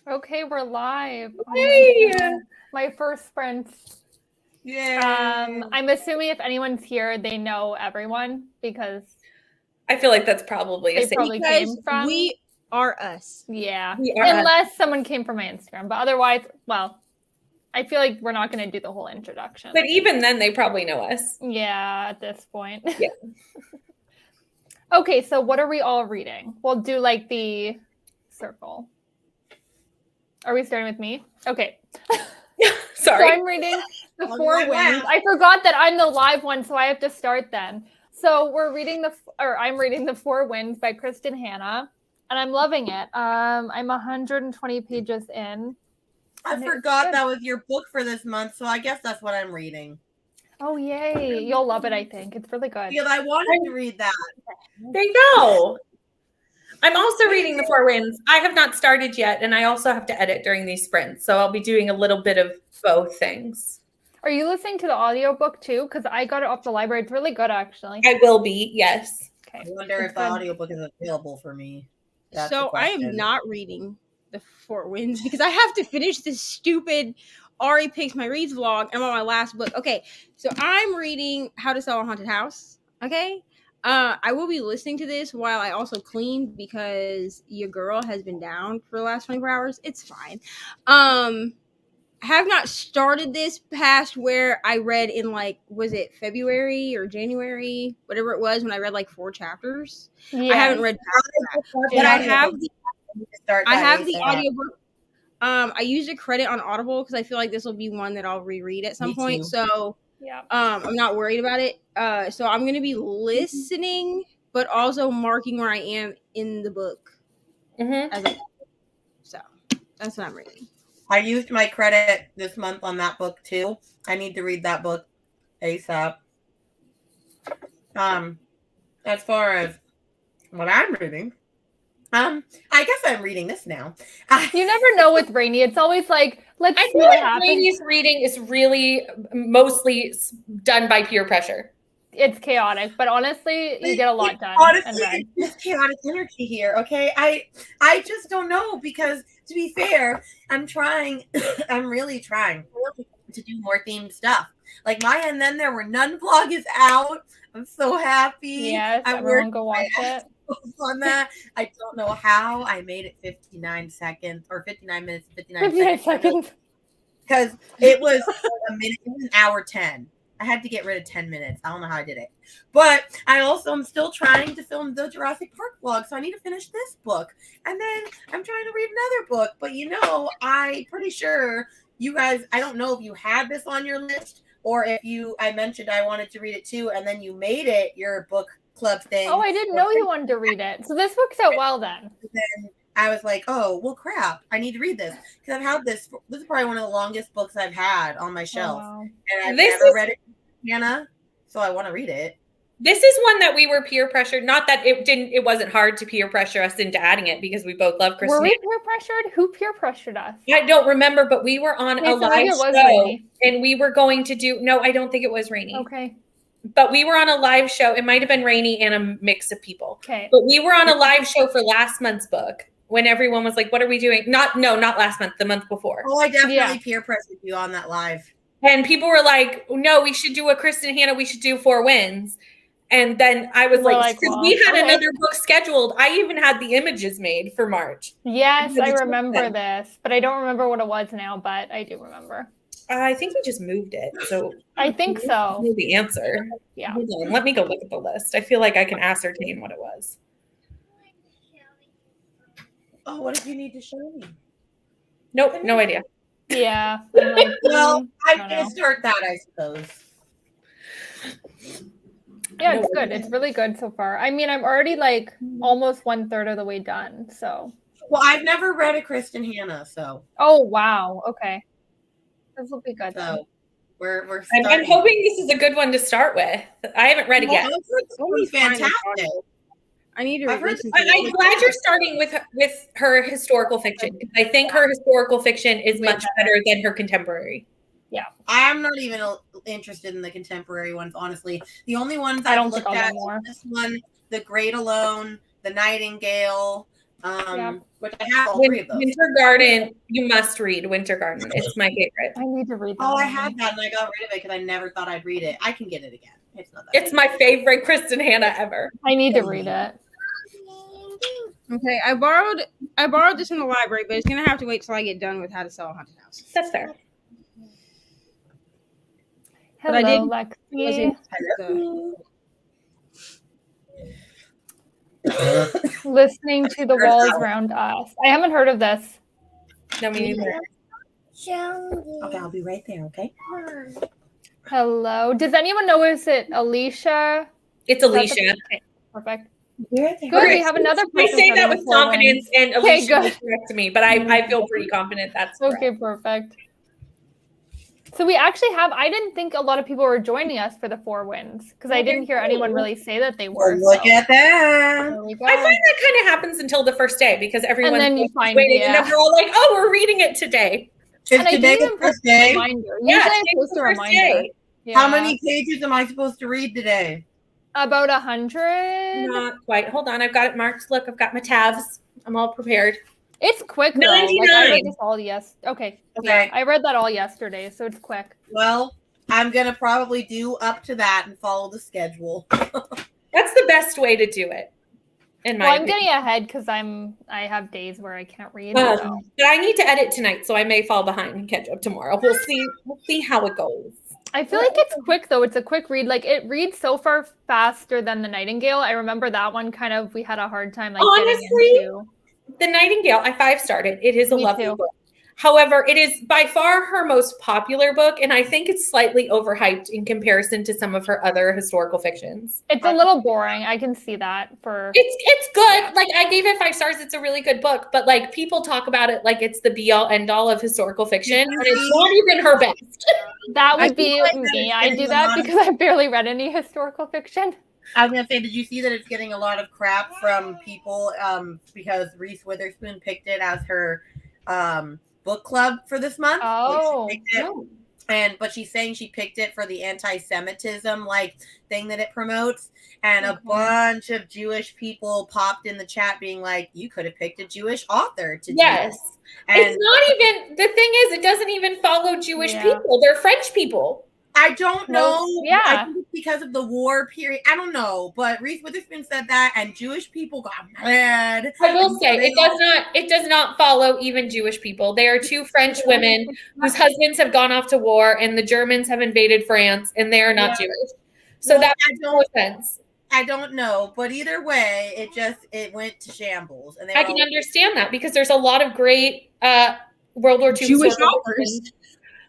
Okay, we're live. Yay! My first sprint. Yay! I'm assuming if anyone's here, they know everyone because I feel like that's probably a they safe. probably Because came from. we are us. Yeah. We are Unless someone came from my Instagram. But otherwise, well, I feel like we're not going to do the whole introduction. But even then, they probably know us. Yeah, at this point. Yeah. Okay, so what are we all reading? We'll do like the circle. Are we starting with me? Okay. Sorry. So I'm reading The Four Winds. I forgot that I'm the live one, so I have to start then. So I'm reading The Four Winds by Kristen Hanna, and I'm loving it. I'm 120 pages in. I forgot that was your book for this month, so I guess that's what I'm reading. Oh, yay. You'll love it, I think. It's really good. Because I wanted to read that. There you go. I'm also reading The Four Winds. I have not started yet, and I also have to edit during these sprints, so I'll be doing a little bit of both things. Are you listening to the audiobook too? Because I got it off the library. It's really good, actually. I will be, yes. Okay. I wonder if the audiobook is available for me. That's so I am not reading The Four Winds because I have to finish this stupid Ari Picks My Reads vlog. I'm on my last book. Okay, so I'm reading How to Sell a Haunted House. Okay. I will be listening to this while I also clean because your girl has been down for the last 24 hours. It's fine. I have not started this past where I read in was it February or January, whatever it was, when I read 4 chapters. Yeah. I haven't read past that. But I have the audiobook. I used a credit on Audible because I feel like this will be one that I'll reread at some point. Too. So yeah, I'm not worried about it. So I'm gonna be listening, but also marking where I am in the book. Mm-hmm. So that's what I'm reading. I used my credit this month on that book too. I need to read that book ASAP. As far as what I'm reading, I guess I'm reading this now. You never know with Rainy. It's always like, let's see what happens. Rainy's reading is really mostly done by peer pressure. It's chaotic, but honestly, you get a lot done. Honestly, it's chaotic energy here, okay? I just don't know because, to be fair, I'm really trying to do more themed stuff. Like and then there were none vlog is out. I'm so happy. Yes, everyone go watch it. On that, I don't know how I made it 59 seconds or 59 minutes, 59 seconds. Because it was a minute, it was an hour 10. I had to get rid of 10 minutes. I don't know how I did it. But I also am still trying to film the Jurassic Park vlog, so I need to finish this book. And then I'm trying to read another book. But I'm pretty sure you guys, I don't know if you had this on your list or if I mentioned I wanted to read it too, and then you made it your book club thing. Oh, I didn't know you wanted to read it. So this works out well then. Then I was like, oh, well, crap. I need to read this. Because I've had this. This is probably one of the longest books I've had on my shelf. Oh, wow. And I've never read it, Hannah. So I want to read it. This is one that we were peer pressured. Not that it wasn't hard to peer pressure us into adding it because we both love Kristen. Were we peer pressured? Who peer pressured us? I don't remember, but we were on a live show and we were going to do, no, I don't think it was Rainy. Okay. But we were on a live show. It might have been Rainy and a mix of people. Okay. But we were on a live show for last month's book when everyone was like, what are we doing? Not last month, the month before. Oh, I definitely peer pressured you on that live. And people were like, no, we should do a Kristen Hanna. We should do Four Winds. And then I was like, because we had another book scheduled. I even had the images made for March. Yes, I remember this. But I don't remember what it was now, but I do remember. I think we just moved it. So I think so. I know the answer. Yeah. Hold on. Let me go look at the list. I feel like I can ascertain what it was. Oh, what did you need to show me? Nope, no idea. Yeah. Well, I'm going to start that, I suppose. Yeah, it's good. It's really good so far. I mean, I'm already almost 1/3 of the way done. So. Well, I've never read a Kristen Hanna, so. Oh, wow. Okay. This will be good. So we're I'm hoping this is a good one to start with. I haven't read it yet. It's fantastic. I need to listen to I'm glad you're starting with her historical fiction. I think her historical fiction is much better than her contemporary. Yeah. I'm not even interested in the contemporary ones, honestly. The only ones I looked at this one, The Great Alone, The Nightingale, Which I have all three of those. Winter Garden, you must read Winter Garden. It's my favorite. I need to read that. Oh, I had that and I got rid of it because I never thought I'd read it. I can get it again. It's not that. It's my favorite Kristen Hanna ever. I need to read it. Okay, I borrowed this in the library, but it's gonna have to wait till I get done with How to Sell a Haunted House. That's fair. Hello, But I did- Lexi. Hello. Listening to the walls around us. I haven't heard of this. No, me neither. Okay, I'll be right there, okay? Hello. Does anyone know, is it Alicia? It's Alicia. Okay, perfect. Good. Good. We have another I person say for that the with Four confidence, Winds. and Okay, Alicia good. will correct me, but I feel pretty confident that's correct. Okay, perfect. So we actually have, I didn't think a lot of people were joining us for the Four Winds because I didn't hear anyone really say that they were. Well, look so at that. there we go. I find that kind of happens until the first day because everyone's then you find- waiting, and yeah. then we're all like, "Oh, we're reading it today." Is And I today didn't the even put first a day? reminder. Yeah, Usually I today's post the a first reminder. day. Yeah. How many pages am I supposed to read today? About 100. Not quite. Hold on, I've got it marked. Look, I've got my tabs. I'm all prepared. It's quick though. Like, I 99. read this all Okay. Okay. Yeah, I read that all yesterday, so it's quick. Well, I'm gonna probably do up to that and follow the schedule. That's the best way to do it, in my Well, I'm opinion. getting ahead because I have days where I can't read. But so. I need to edit tonight, so I may fall behind and catch up tomorrow. We'll see. We'll see how it goes. I feel like it's quick though. It's a quick read. Like it reads so far faster than the Nightingale. I remember that one kind of we had a hard time like Honestly, getting into. The Nightingale, I 5-starred it. It is a Me lovely too. book. However, it is by far her most popular book, and I think it's slightly overhyped in comparison to some of her other historical fictions. It's a little boring. I can see that for It's good. Like I gave it 5 stars. It's a really good book, but like people talk about it like it's the be all end all of historical fiction, and it's not even her best. that I would be feel like that me. it's I getting do a that lot of- because I barely read any historical fiction. I was gonna say, did you see that it's getting a lot of crap from people because Reese Witherspoon picked it as her book club for this month? Like, she Oh, picked it, but she's saying she picked it for the anti-Semitism like thing that it promotes, and a bunch of Jewish people popped in the chat being like, "You could have picked a Jewish author to do Yes. this." And It's not even the thing is it doesn't even follow Jewish Yeah. people. They're French people. I don't know. Yeah. I think it's because of the war period. I don't know, but Reese Witherspoon said that, and Jewish people got mad. I will say it does not follow even Jewish people. They are 2 French women whose husbands have gone off to war and the Germans have invaded France and they are not Jewish. So Well, that I makes no don't- sense. I don't know, but either way, it went to shambles, and they I were can all- understand that because there's a lot of great World War II Jewish historical authors. fictions,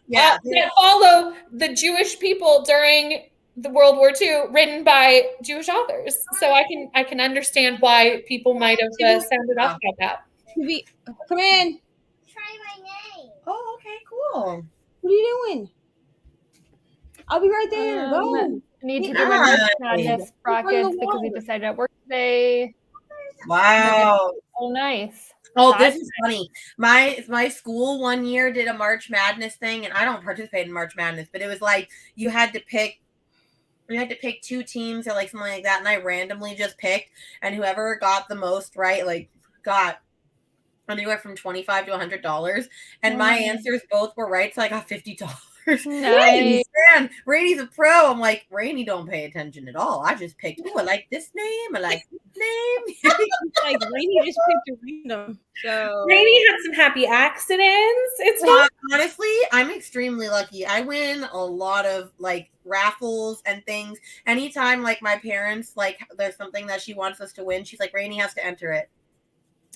yeah. that follow the Jewish people during the World War II, written by Jewish authors. So I can understand why people might have sounded off about that. Come in. Oh, okay, cool. What are you doing? I'll be right there. Go. need to Yeah. do my March Madness Before brackets the because we water. decided at work today. Wow. Oh, nice. Oh, this That's is funny. My school one year did a March Madness thing, and I don't participate in March Madness, but it was like you had to pick 2 teams or like something like that, and I randomly just picked, and whoever got the most right, like got anywhere from $25 to $100, and my Nice. answers both were right, so I got $50. Nice. Man, Rainey's a pro. I'm like, Rainey don't pay attention at all. I just picked, I like this name. I like this name. Like Rainy just picked a random. So Rainy had some happy accidents. It's not Honestly, I'm extremely lucky. I win a lot of like raffles and things. Anytime like my parents, like there's something that she wants us to win, she's like, Rainey has to enter it.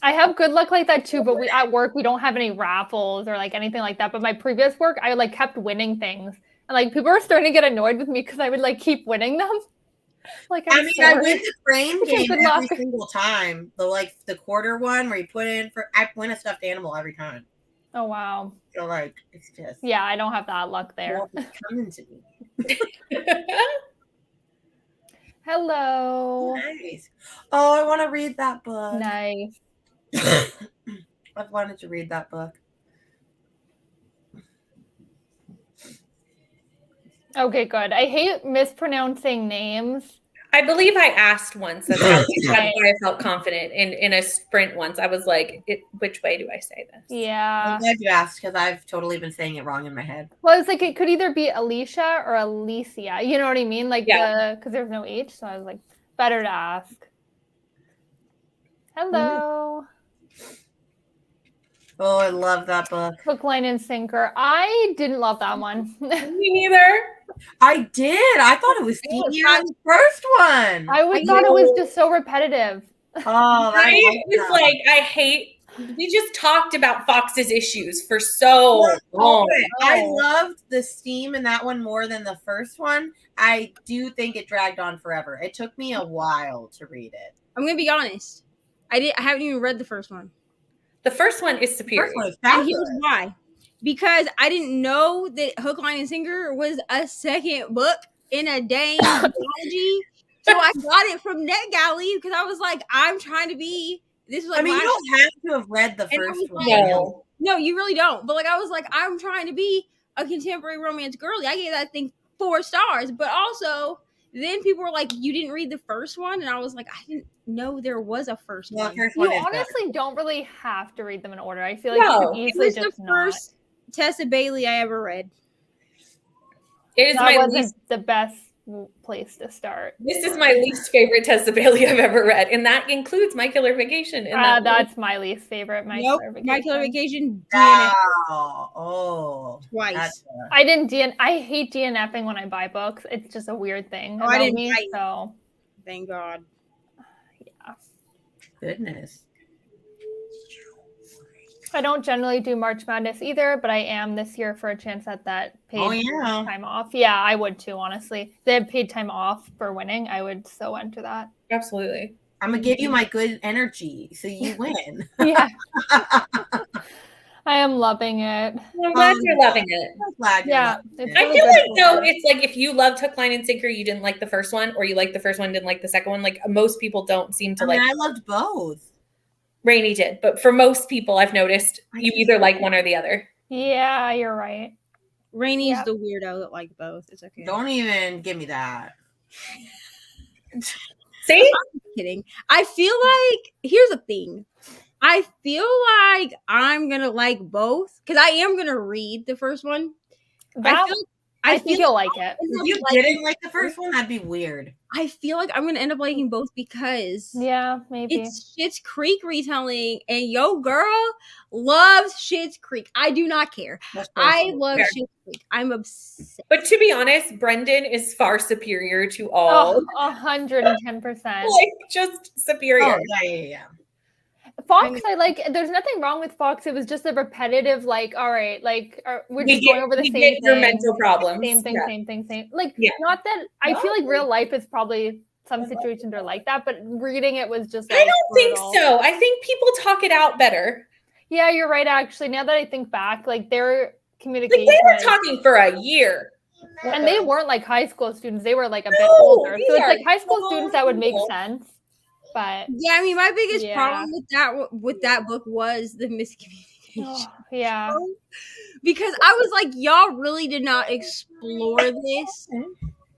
I have good luck like that too, but we at work we don't have any raffles or like anything like that. But my previous work, I like kept winning things, and like people were starting to get annoyed with me because I would like keep winning them. Like I sorry. win the frame Okay, game good every luck. single time. The quarter one where you put in I win a stuffed animal every time. Oh wow. So like it's just Yeah, I don't have that luck there. more is coming to me. Hello. Nice. Oh, I want to read that book. Nice. I've wanted to read that book. Okay, good. I hate mispronouncing names. I believe I asked once. That's how I felt confident in a sprint once. I was like, which way do I say this? Yeah. I'm glad you asked because I've totally been saying it wrong in my head. Well, it's like it could either be Alicia or Alicia. You know what I mean? Like because there's no H, so I was like, better to ask. Hello. Oh, I love that book. Hook, line, and sinker. I didn't love that one. Me neither. I did. I thought it was easier than the first one. I thought it was just so repetitive. Oh, I was like, I hate. We just talked about Fox's issues for so long. I loved the steam in that one more than the first one. I do think it dragged on forever. It took me a while to read it. I'm gonna be honest. I haven't even read the first one. The first one is superior. First one is And fabulous. here's why. Because I didn't know that Hook, Line, and Sinker was a second book in a dang anthology. So I got it from NetGalley because I was like, I'm trying to be. This is like I mean, you don't have to have read the And I first was one. like, no, you really don't. But like, I was like, I'm trying to be a contemporary romance girly. I gave that thing 4 stars. But also, then people were like, you didn't read the first one, and I was like, I didn't know there was a first Well, one. the first You one is honestly don't really have to read them in order. I feel like No, you could It easily was the just not. first Tessa Bailey I ever read. It is That my wasn't least. the best place to start. This is my least favorite Tessa Bailey I've ever read, and that includes My Killer Vacation. And That's my least favorite. My Nope, Killer My Killer Vacation. Vacation, DNF Oh, twice. that's I didn't I hate DNFing when I buy books. It's just a weird thing Oh, I about didn't me. buy it. So Thank God. goodness. I don't generally do March Madness either, but I am this year for a chance at that paid Oh, yeah. time off. Yeah, I would too, honestly. They had paid time off for winning. I would so enter that. absolutely. I'm gonna give you my good energy so you win. Yeah. I am loving it. I'm glad you're loving it. I'm glad you're Yeah. loving It's it. I really feel good like so though far. it's like if you loved Hook, Line, and Sinker, you didn't like the first one, or you liked the first one, didn't like the second one. Like most people don't seem to I mean, like. I loved both. Rainey did, but for most people, I've noticed you either like one or the other. Yeah, you're right. Rainey's Yeah. the weirdo that liked both. It's okay. Don't even give me that. See, Kidding. I feel like here's the thing. I feel like I'm gonna like both because I am gonna read the first one. That, I think feel you'll like it. If you didn't like the first one, that'd be weird. I feel like I'm gonna end up liking both because Yeah, maybe. it's Schitt's Creek retelling, and yo girl loves Schitt's Creek. I do not care. That's I personal. love Fair. Schitt's Creek. I'm obsessed. but to be honest, Brendan is far superior to all. Oh, 110%. Like just superior. Oh, yeah. Fox, I like. There's nothing wrong with Fox. It was just a repetitive, like, all right, like we're just going over the we same get your thing, mental problems. same thing, Yeah. same thing, same. Like, Yeah. not that I feel like real life is probably some situations are like that, but reading it was just. I Like, don't think brutal. so. I think people talk it out better. Yeah, you're right. Actually, now that I think back, like their Like communication, they were talking for a year. and they weren't like high school students. They were like a bit No, older, these so it's are like high school grown students that would make people. sense. But Yeah, I mean, my biggest Yeah. problem with that book was the miscommunication. oh, yeah, Because I was like, y'all really did not explore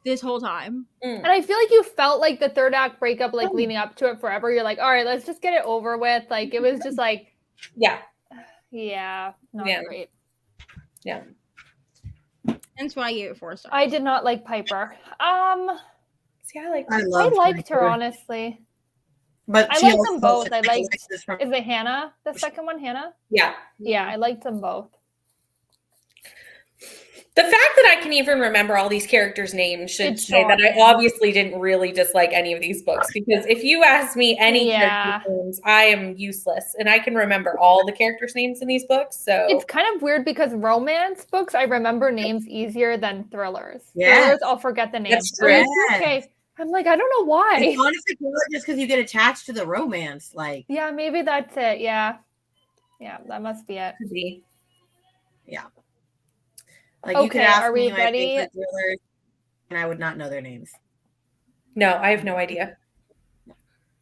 this whole time. and I feel like you felt like the third act breakup, like leading up to it forever. You're like, all right, let's just get it over with. Like it was just like, Yeah. yeah, not Yeah. great. That's why I gave it 4 stars. I did not like Piper. See, I like. I I loved liked her Piper. honestly. But I she liked also them both. I likes liked. this from- Is it Hannah? The second one, Hannah? Yeah. Yeah, I liked them both. The fact that I can even remember all these characters' names should It's say that I shocking. obviously didn't really dislike any of these books, because if you ask me any Yeah. character names, I am useless, and I can remember all the characters' names in these books. So It's kind of weird because romance books, I remember names easier than thrillers. Yes. Thrillers, I'll forget the names. That's true. I'm like, okay. I'm like, I don't know why. It's honestly good just because you get attached to the romance. Like, Yeah, maybe that's it. Yeah. Yeah, that must be it. could be. you could Okay, ask are me we my ready? favorite thrillers, and I would not know their names. No, I have no idea.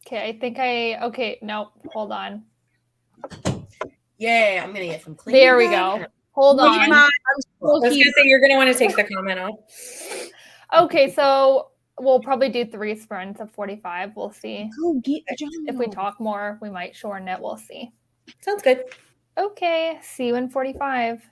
Okay, I think okay, no, hold on. Yeah, I'm gonna get some clean. There we go. Hold on. I was going to say you're going to want to take the comment off. Okay, so We'll probably do 3 sprints of 45. We'll see. Go get a job. If we talk more, we might shorten it. We'll see. Sounds good. Okay. See you in 45.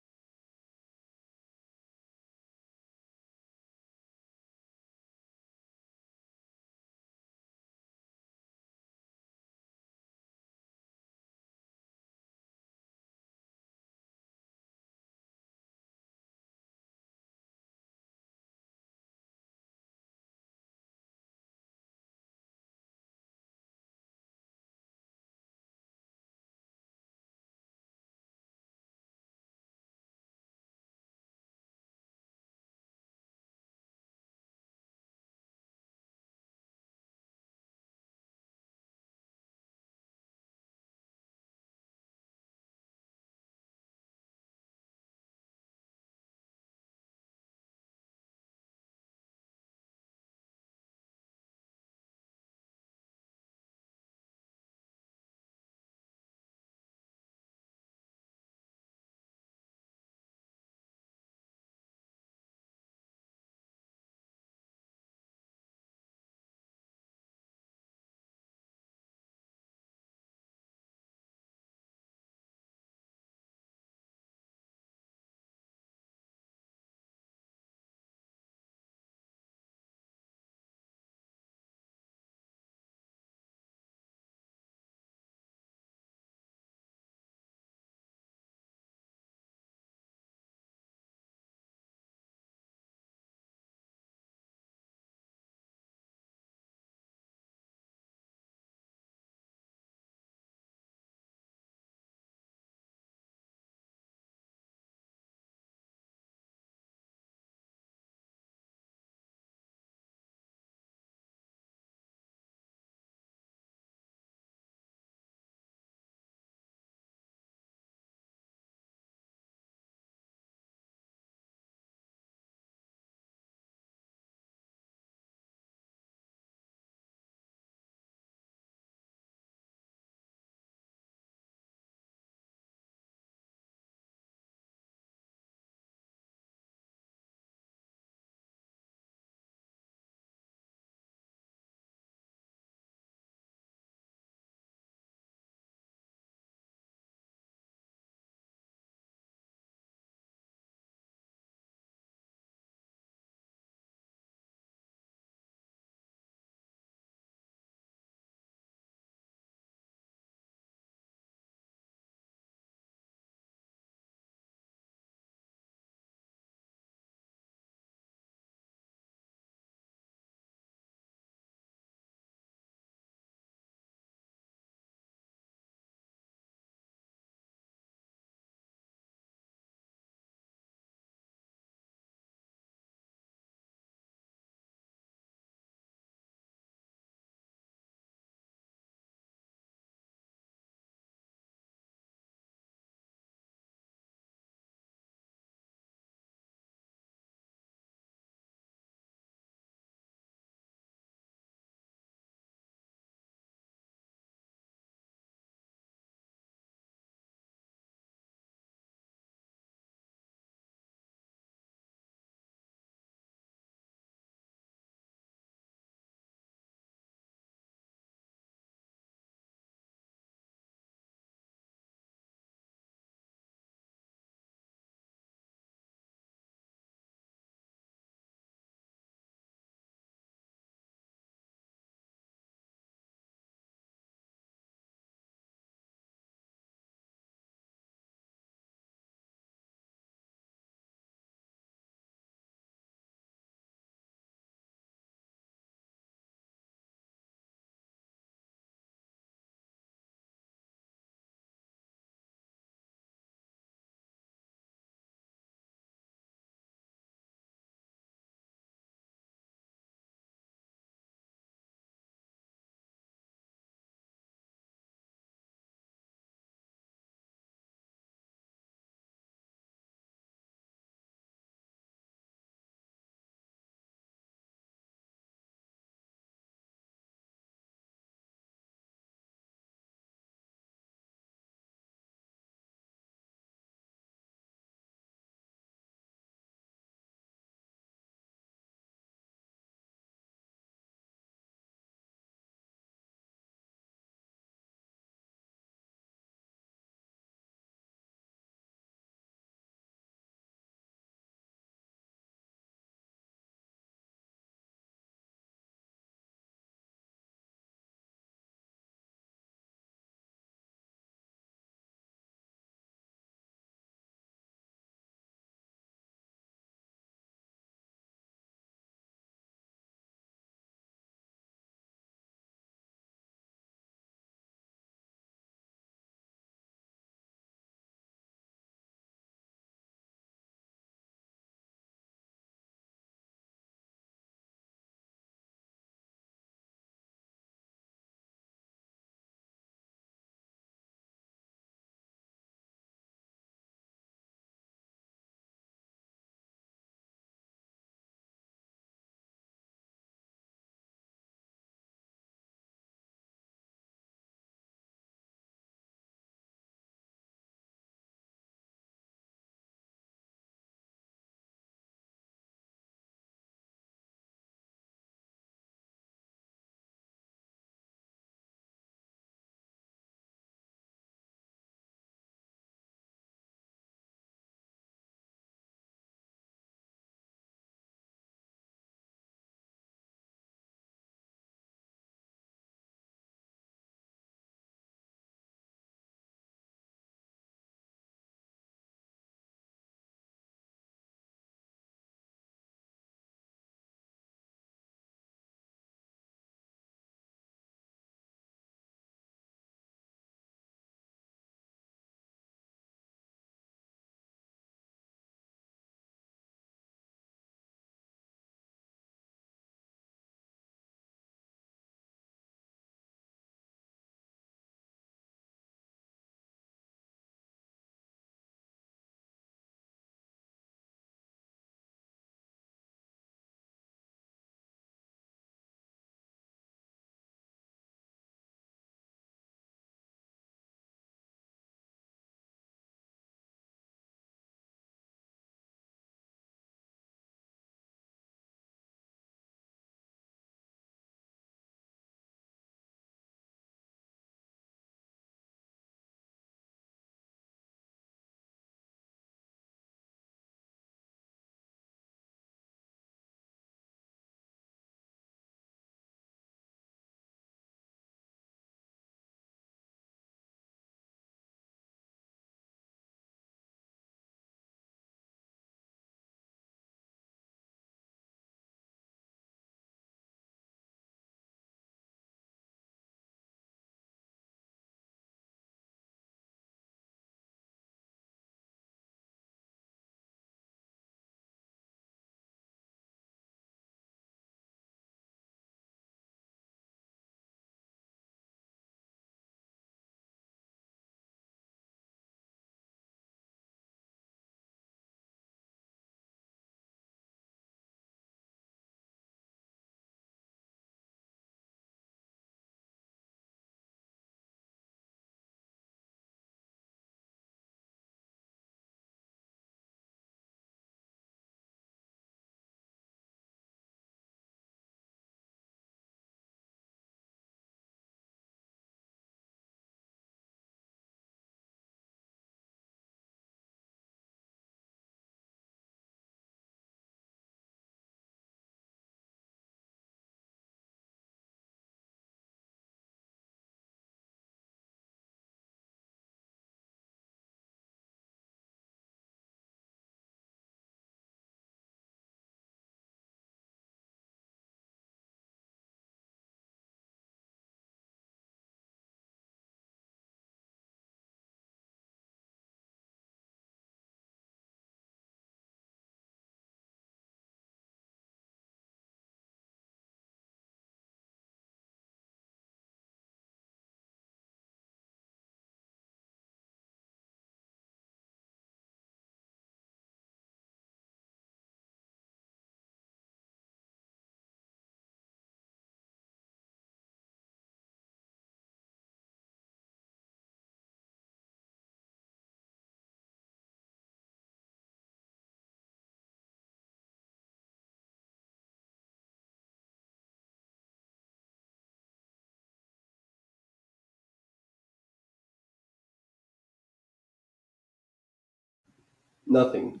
Nothing.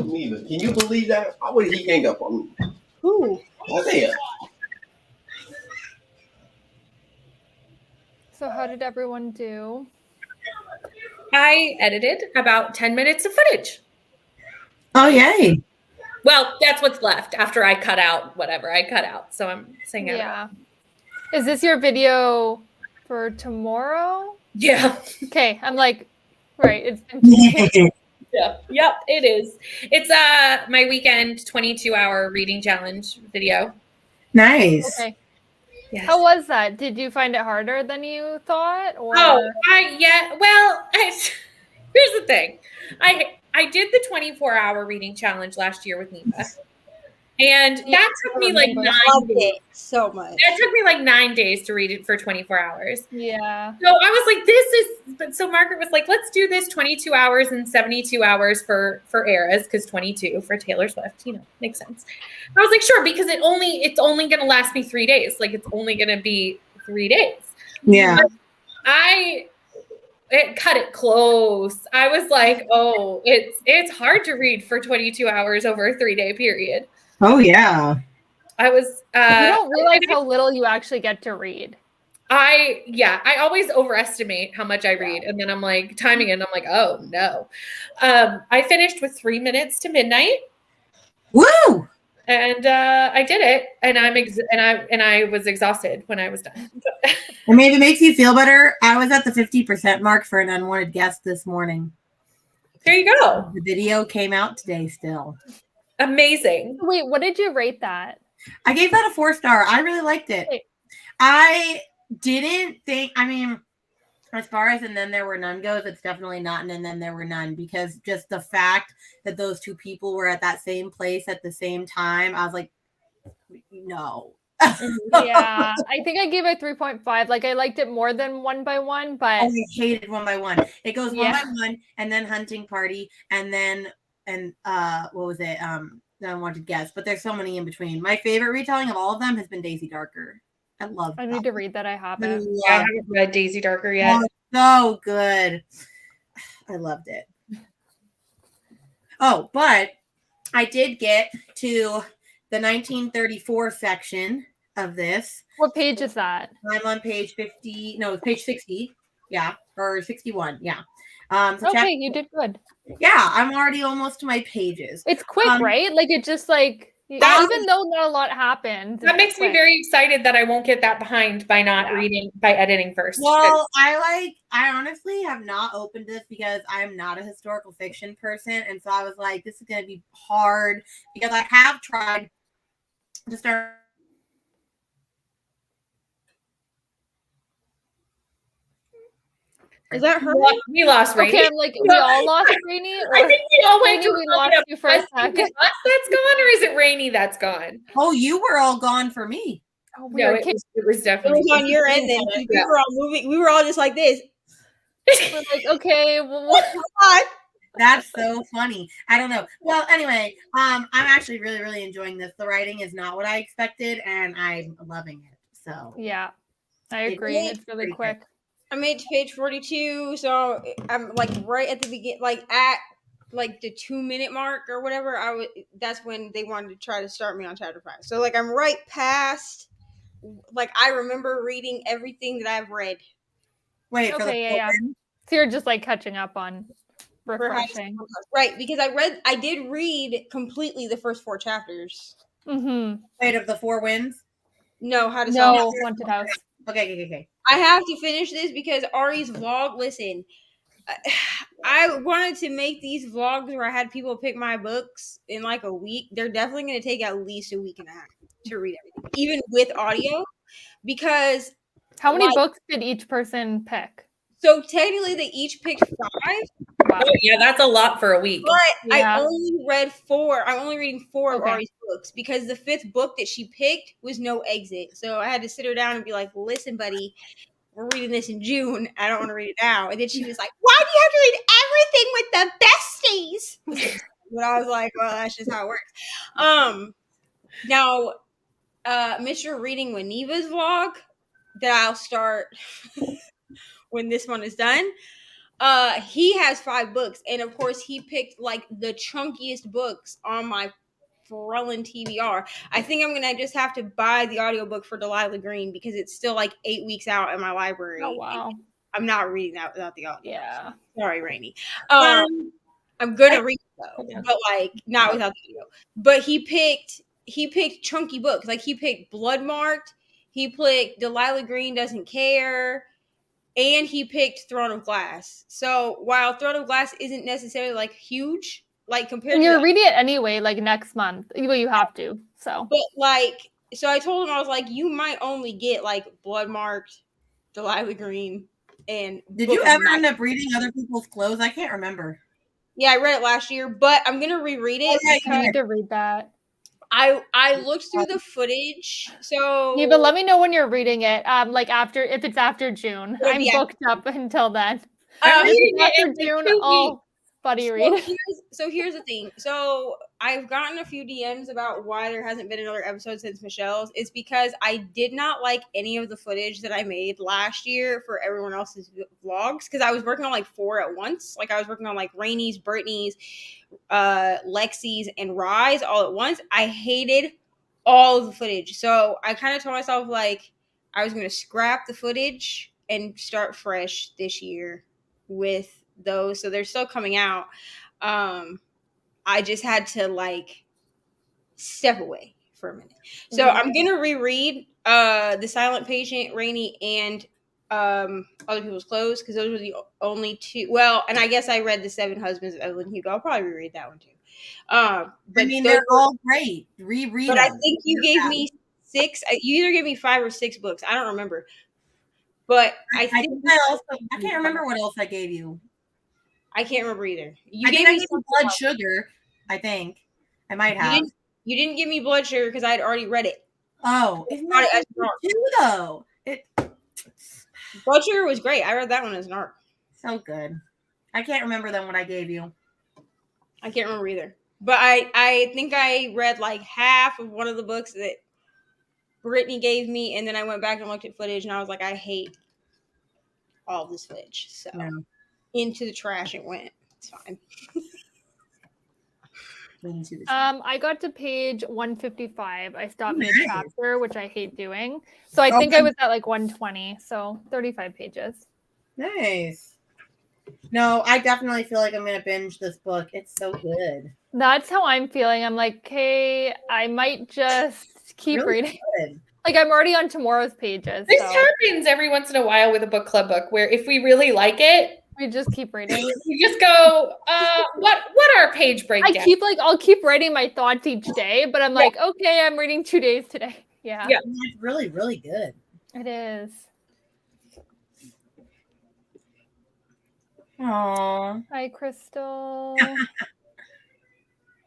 Neither. Can you believe that? Why would he hang up on me? Who? Isaiah. So how did everyone do? I edited about 10 minutes of footage. Oh, yay. Well, that's what's left after I cut out whatever I cut out. So I'm saying Yeah. Is this your video for tomorrow? Yeah. Okay, I'm like, right. It's been 2 days. Yeah. Yep, it is. It's my weekend 22-hour reading challenge video. Nice. Okay. Yes. How was that? Did you find it harder than you thought? Or Well, here's the thing. I did the 24-hour reading challenge last year with Neva. And Yeah, that took me like 9 Loved days. it so much. That took me like 9 days to read it for 24 hours. Yeah. So I was like, so Margaret was like, let's do this 22 hours and 72 hours for Eras, because 22 for Taylor Swift, makes sense. I was like, sure, because it's only going to last me 3 days. Like, it's only going to be 3 days. Yeah. It cut it close. I was like, oh, it's hard to read for 22 hours over a 3-day period. Oh, yeah. I was You don't realize how little you actually get to read. I always overestimate how much I read, and then I'm like timing it, and I'm like, oh no. I finished with 3 minutes to midnight. Woo! And I did it, and I was exhausted when I was done. I mean, if it makes you feel better, I was at the 50% mark for an unwanted guest this morning. There you go. The video came out today still. Amazing. Wait, what did you rate that? I gave that a 4-star. I really liked it. Wait. I didn't think, as far as And Then There Were None goes, it's definitely not And Then There Were None, because just the fact that those two people were at that same place at the same time, I was like, no. Yeah, I think I gave it 3.5. Like, I liked it more than One by One, but I hated One by One. It goes One Yeah. by One, and then Hunting Party, and then what was it? The Unwanted Guest. But there's so many in between. My favorite retelling of all of them has been Daisy Darker. I love. I need to read that. I haven't. I haven't read Daisy Darker yet. So good. I loved it. Oh, but I did get to the 1934 section of this. What page is that? I'm on page 50. No, it's page 60. Yeah, or 61. Yeah. So Okay, you did good. yeah, I'm already almost to my pages. It's quick, right? Like, it just like That- even though not a lot happened. That it's makes me quick. very excited that I won't get that behind by not by editing first. Well, I honestly have not opened this because I'm not a historical fiction person. And so I was like, this is going to be hard because I have tried to start. Is that her? We lost Rainy. Okay, I'm like, we all lost Rainy? I Or think we all went Rainy, to we lost you for a Is it second. us that's gone, or is it Rainy that's gone? Oh, you were all gone for me. Oh, No, weird. it was It definitely was on your end then. We were all moving. We were all just like this. We're like, okay, well, what? That's so funny. I don't know. Well, anyway, I'm actually really, really enjoying this. The writing is not what I expected, and I'm loving it. So Yeah, I It agree. is It's really pretty quick. I made to page 42, so I'm like right at the begin, like at like the 2-minute mark or whatever. That's when they wanted to try to start me on chapter 5. So like I'm right past. Like I remember reading everything that I've read. wait for Okay, the yeah. So you're just like catching up on for High refreshing. School Musical. Right, because I did read completely the first 4 chapters. Mm-hmm. wait of the Four Winds. No, how to No, sell. Haunted House. Okay. I have to finish this because Ari's vlog. Listen, I wanted to make these vlogs where I had people pick my books in like a week. They're definitely going to take at least a week and a half to read everything, even with audio, because How many like- books did each person pick? so technically they each picked 5, Wow. Oh, yeah, that's a lot for a week. but Yeah. I only read 4. I'm only reading 4 of Okay. Ari's books because the 5th book that she picked was No Exit. So I had to sit her down and be like, listen, buddy, we're reading this in June. I don't want to read it now. And then she was like, why do you have to read everything with the besties? But I was like, well, that's just how it works. Now, Mr. Reading with Neva's vlog that I'll start when this one is done. He has 5 books, and of course he picked like the chunkiest books on my Ferellan TBR. I think I'm gonna just have to buy the audiobook for Delilah Green because it's still like 8 weeks out in my library. Oh wow. I'm not reading that without the audio. Yeah. Sorry, Rainy. I'm gonna read it though, but like not without the video. But he picked chunky books. Like he picked Bloodmarked, he picked Delilah Green Doesn't Care, and he picked Throne of Glass. So while Throne of Glass isn't necessarily like huge, like compared And to you're reading it anyway, like next month. Well, you have to. So but like so I told him, I was like, you might only get like Bloodmarked, Delilah Green, and Did Book you of ever Night. end up reading other people's clothes? I can't remember. Yeah, I read it last year, but I'm gonna reread it. Oh, yeah, I need to read that. I looked through the footage, so Yeah, but let me know when you're reading it. Like after, if it's after June. I'm Yeah. booked up until then. I'm If reading it's it after in June, 2 I'll weeks. buddy read. So here's the thing. So I've gotten a few DMs about why there hasn't been another episode since Michelle's. It's because I did not like any of the footage that I made last year for everyone else's vlogs, because I was working on like 4 at once. Like I was working on like Rainy's, Brittany's, Lexi's, and Rye's all at once. I hated all of the footage. So I kind of told myself like I was going to scrap the footage and start fresh this year with those. So they're still coming out. I just had to like step away for a minute. So I'm going to reread The Silent Patient, Rainy, and Other People's Clothes, because those were the only 2. Well, and I guess I read The 7 Husbands of Evelyn Hugo. I'll probably reread that one too. But I mean, they're all great. Reread But I them. think you gave me 6. You either gave me 5 or 6 books. I don't remember. But I think I can't remember what else I gave you. I can't remember either. You I gave think I me gave some you Blood Sugar. I think I might have. You didn't give me Blood Sugar because I had already read it. Oh, isn't Got it that as an arc. too though? Blood Sugar was great. I read that one as an arc. So good. I can't remember then what I gave you. I can't remember either. But I think I read like half of one of the books that Brittany gave me, and then I went back and looked at footage, and I was like, I hate all of this footage. So into the trash it went. It's fine. I got to page 155. I stopped mid-chapter, which I hate doing. So I think I was at like 120. So 35 pages. Nice. No, I definitely feel like I'm going to binge this book. It's so good. That's how I'm feeling. I'm like, okay, I might just keep reading. Good. Like I'm already on tomorrow's pages. This happens every once in a while with a book club book where if we really like it, we just keep reading. We just go, what are page breakdowns? I'll keep writing my thoughts each day, but I'm like, okay, I'm reading 2 days today. Yeah. It's really, really good. It is. Aww. Hi, Crystal.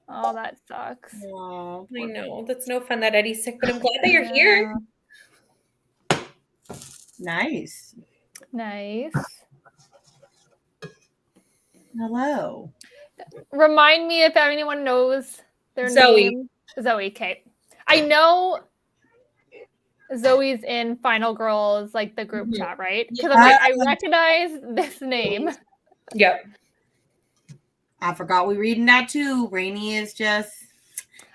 Oh, that sucks. Aww. I know. That's no fun that Eddie's sick, but I'm glad that you're here. Nice. Nice. Hello. Remind me if anyone knows their name. Zoe. Okay. I know Zoe's in Final Girls, like the group chat, right? Because I'm like, I recognize this name. Yep. I forgot we reading that too. Rainy is just.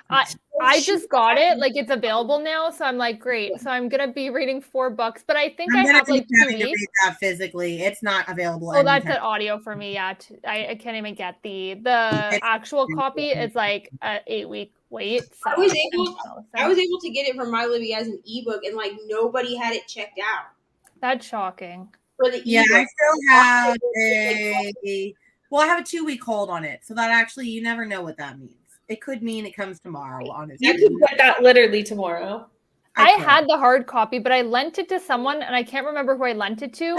I just got it. Like it's available now, so I'm like, great. So I'm gonna be reading 4 books, but I think I have like 2 weeks. To read that physically. It's not available. Oh, that's an audio for me. Yeah, I can't even get the actual copy. It's like an 8-week wait. So I was able to get it from My Libby as an ebook, and like nobody had it checked out. That's shocking. For the I ebook. still have I have a 2-week hold on it, so that actually you never know what that means. It could mean it comes tomorrow, honestly. You can get that literally tomorrow. I had the hard copy, but I lent it to someone, and I can't remember who I lent it to.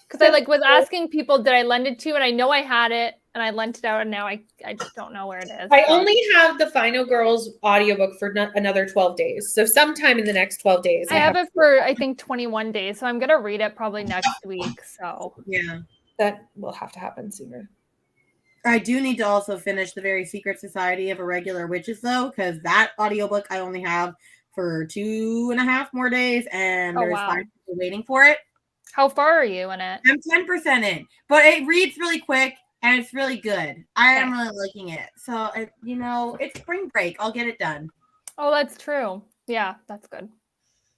Because I was asking people, did I lend it to? And I know I had it, and I lent it out, and now I just don't know where it is. I only have the Final Girls audiobook for another 12 days. So sometime in the next 12 days. I have it for, I think, 21 days. So I'm going to read it probably next week. So yeah. That will have to happen sooner. I do need to also finish The Very Secret Society of Irregular Witches, though, because that audiobook I only have for 2.5 more days, and Oh, there's wow. 5 people waiting for it. How far are you in it? I'm 10% in, but it reads really quick and it's really good. I am really liking it. So, it's spring break. I'll get it done. Oh, that's true. Yeah, that's good.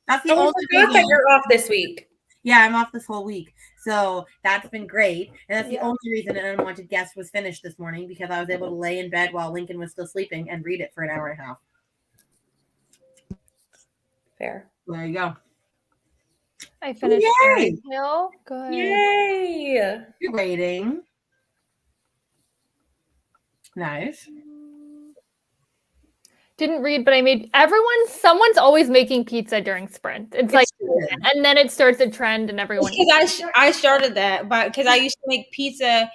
That's the Oh, I only forgot that reason. you're off this week. Yeah, I'm off this whole week. So that's been great. And that's the Yeah. only reason An Unwanted Guest was finished this morning, because I was able to lay in bed while Lincoln was still sleeping and read it for an hour and a half. Fair. There you go. I finished Yay! Fairy Tale. Good. Yay! You're waiting. Nice. Didn't read, but I made someone's always making pizza during sprint. It's like, good. and then it starts a trend and everyone. Because I started that, but because I used to make pizza,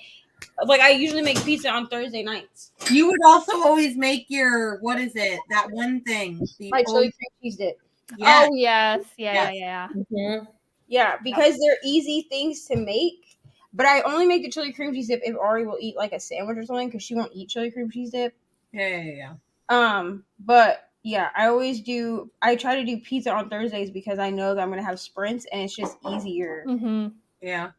like I usually make pizza on Thursday nights. You would also always make your, what is it? That one thing. My chili cream cheese dip. Yeah. Oh yes, Yes. yeah. Mhm. Yeah, because they're easy things to make. But I only make the chili cream cheese dip if Ari will eat like a sandwich or something, because she won't eat chili cream cheese dip. Yeah. But yeah, I try to do pizza on Thursdays because I know that I'm gonna have sprints and it's just easier. Mm-hmm. Yeah.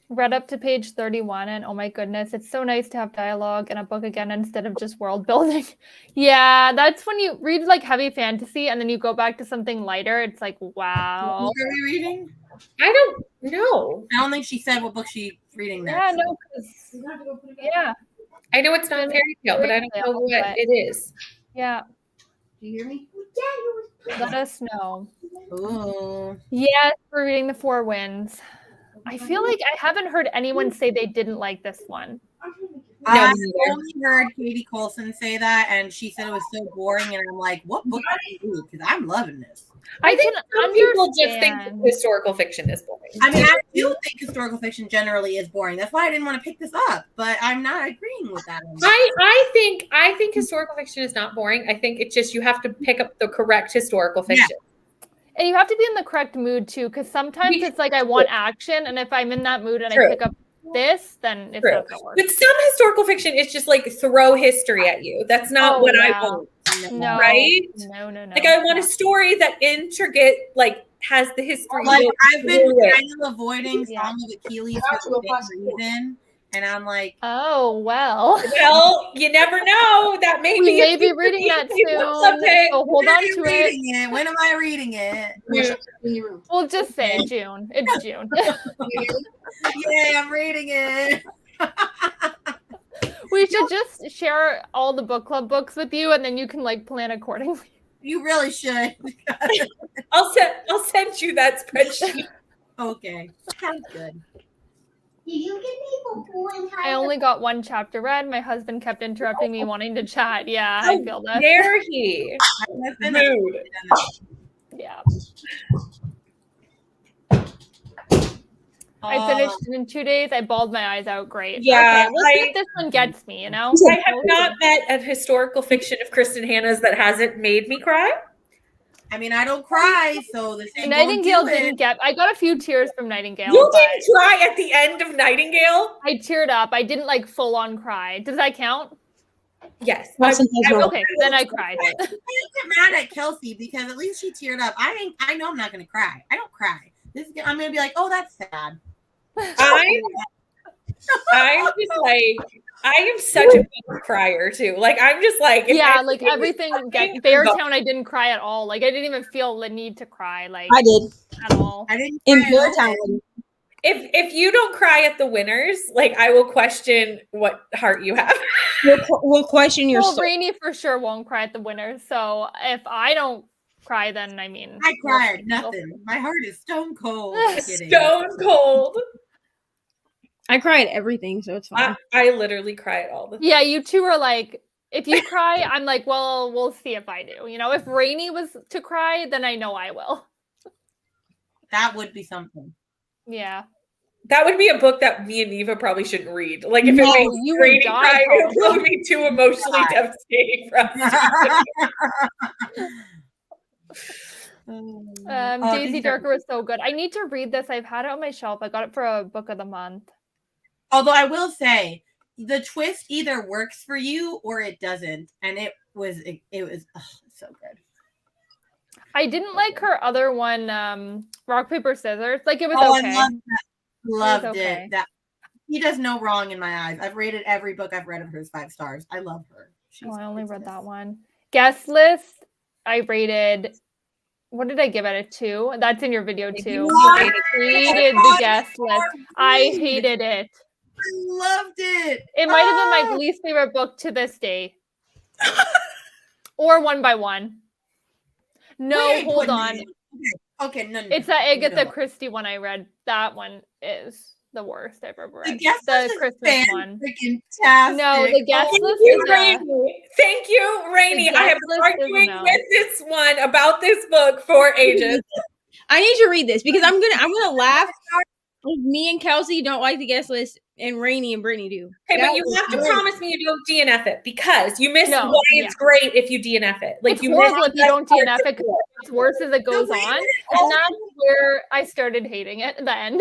Read up to page 31, and oh my goodness, it's so nice to have dialogue in a book again instead of just world building. Yeah, that's when you read like heavy fantasy and then you go back to something lighter. It's like, wow. What book are we reading? I don't know. I don't think she said what book she's reading next. Yeah, no, because yeah, I know it's not fairy tale, but I don't know what it is. yeah. Do you hear me? Let us know. Ooh. Yes, we're reading The Four Winds. I feel like I haven't heard anyone say they didn't like this one. I me neither. only heard Katie Colson say that, and she said it was so boring. And I'm like, what book do you read? Because I'm loving this. I think can some people just think understand. historical fiction is boring. I mean, I do think historical fiction generally is boring. That's why I didn't want to pick this up, but I'm not agreeing with that. I think historical fiction is not boring. I think it's just you have to pick up the correct historical fiction. And you have to be in the correct mood too, because sometimes it's like I want action, and if I'm in that mood and True. I pick up this, then it's True. not gonna work. But some historical fiction is just like throw history at you. That's not what I want. No, Right? No. Like I want a story that intricate, like has the history. Like built I've been through it. kind of avoiding Song of Achilles for the same reason, and I'm like, Oh well. Well, you never know. That may We be may a be super reading that easy soon. book someday. So hold when on am I to it. reading it? When am I reading it? We'll just say June. It's June. Yeah, I'm reading it. We should just share all the book club books with you, and then you can like plan accordingly. You really should. I'll send you that spreadsheet. Okay, sounds good. I only got one chapter read. My husband kept interrupting me, wanting to chat. Yeah, I How feel that. dare he? I've been Rude. Yeah. Oh, I finished it in 2 days. I bawled my eyes out. Great. Yeah, Okay, let's see if this one gets me, you know? I have not met a historical fiction of Kristen Hanna's that hasn't made me cry. I mean, I don't cry, so this ain't Nightingale gonna do didn't it. get. I got a few tears from Nightingale. You but didn't cry at the end of Nightingale? I teared up. I didn't like full on cry. Does that count? Yes. Okay, then I cried. I can't get mad at Kelsey because at least she teared up. I know I'm not gonna cry. I don't cry. I'm gonna be like, oh, that's sad. I'm just like, I am such a big crier too. Like I'm just like, if Yeah, anything like was everything. happening, Beartown, I didn't cry at all. Like I didn't even feel the need to cry. Like I did. at all. I didn't In cry at Beartown. all. if you don't cry at the winners, like I will question what heart you have. We'll question your Well, soul. Rainey for sure won't cry at the winners. So if I don't cry, then I mean, I cried nothing. My heart is stone cold. Just kidding. Stone cold. I cry at everything, so it's fine. I literally cry at all the Yeah, you two are like, if you cry, I'm like, well, we'll see if I do. You know, if Rainey was to cry, then I know I will. That would be something. Yeah. That would be a book that me and Neva probably shouldn't read. Like if No, it makes you would Rainey die, cry, it probably. would be too emotionally devastating for us. Daisy Darker was so good. I need to read this. I've had it on my shelf. I got it for a book of the month. Although I will say, the twist either works for you or it doesn't, and it was so good. I didn't like her other one, Rock Paper Scissors. Like it was Oh, okay. I loved that. Loved okay. it. That he does no wrong in my eyes. I've rated every book I've read of hers 5 stars. I love her. I only read that one. Guest List, I rated. What did I give it? A 2? That's in your video too. I hated the Guest List. I hated it. I loved it. It might have been my least favorite book to this day. Or One by One. No, Wait, hold on. Okay, no. It's that Agatha Christie one I read. That one is the worst I've ever read. The Christmas one. Fantastic. No, the Guest List you, is Thank you, Rainey. I have been arguing no. with this one about this book for ages. I need to read this because I'm gonna laugh. Me and Kelsey don't like the Guest List, and Rainey and Brittany do. Okay, but you have to promise me you don't DNF it because you missed why it's great if you DNF it. Like it's horrible if you don't DNF it because it's worse as it goes on. And that's where I started hating it at the end.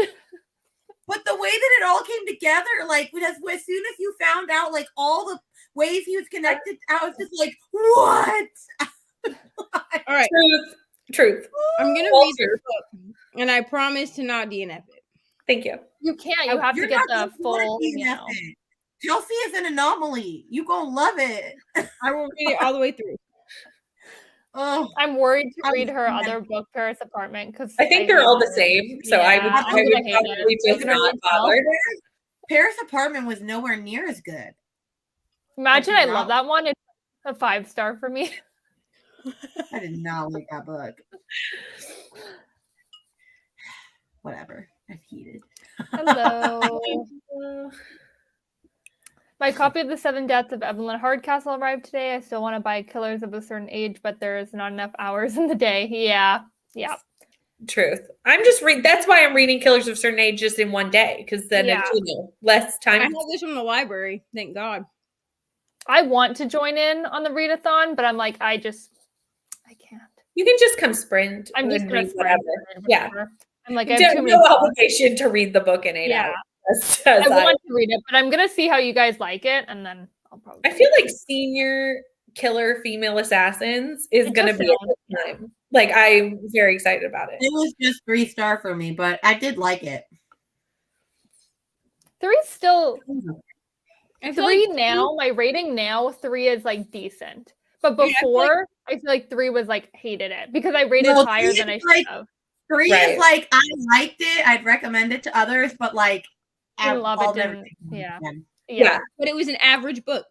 But the way that it all came together, like as soon as you found out like all the ways he was connected, I was just like, what? All right. Truth. I'm gonna read this book, and I promise to not DNF it. Thank you. You can't. You have to get the full. Chelsea is an anomaly. You gonna love it. I will read it all the way through. Oh, I'm worried to read her other book, Paris Apartment, because I think they're all the same. So I would probably just not bother. Paris Apartment was nowhere near as good. Imagine I love that one. It's a 5-star for me. I did not like that book. Whatever. I'm heated. Hello. My copy of The 7 Deaths of Evelyn Hardcastle arrived today. I still want to buy Killers of a Certain Age, but there is not enough hours in the day. Yeah. Truth. I'm just that's why I'm reading Killers of a Certain Age just in one day, because then it's less time. I have this from the library. Thank God. I want to join in on the readathon, but I'm like, I can't. You can just come sprint. I'm just going to whatever. Yeah. I'm like, I have no obligation to read the book in 8 hours. I want to read it, but I'm going to see how you guys like it, and then I'll probably. I feel like Senior Killer Female Assassins is going to be a good time. Like, I'm very excited about it. It was just 3-star for me, but I did like it. 3 still. I 3 now, my rating now, 3 is like decent. But before, I feel like 3 was like hated it because I rated higher than I should have. 3 is like I liked it. I'd recommend it to others, but like I love it. Yeah. But it was an average book.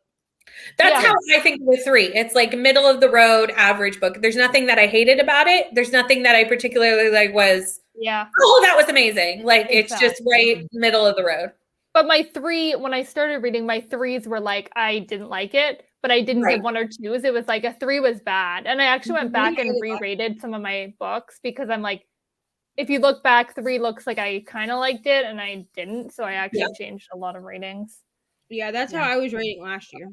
That's how I think with 3. It's like middle of the road, average book. There's nothing that I hated about it. There's nothing that I particularly like was. Yeah. Oh, that was amazing. Like it's just right middle of the road. But my 3, when I started reading, my 3s were like I didn't like it, but I didn't give 1 or 2s. It was like a 3 was bad, and I actually went back and re-rated some of my books because I'm like, if you look back, 3 looks like I kind of liked it, and I didn't. So I actually changed a lot of ratings. Yeah, that's how I was rating last year.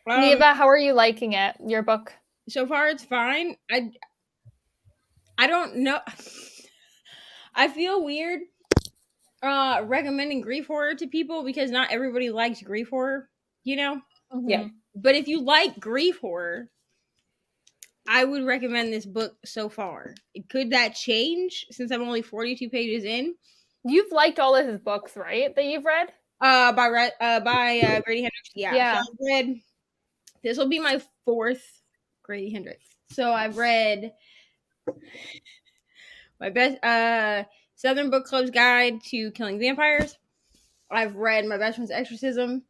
Neva, how are you liking it? Your book? So far, it's fine. I don't know. I feel weird recommending grief horror to people because not everybody likes grief horror, you know? Mm-hmm. Yeah. But if you like grief horror, I would recommend this book so far. Could that change since I'm only 42 pages in? You've liked all of his books, right? That you've read? By Grady Hendrix. Yeah. So I've read. This will be my 4th Grady Hendrix. So I've read my best Southern Book Club's Guide to Killing Vampires. I've read My Best Friend's Exorcism.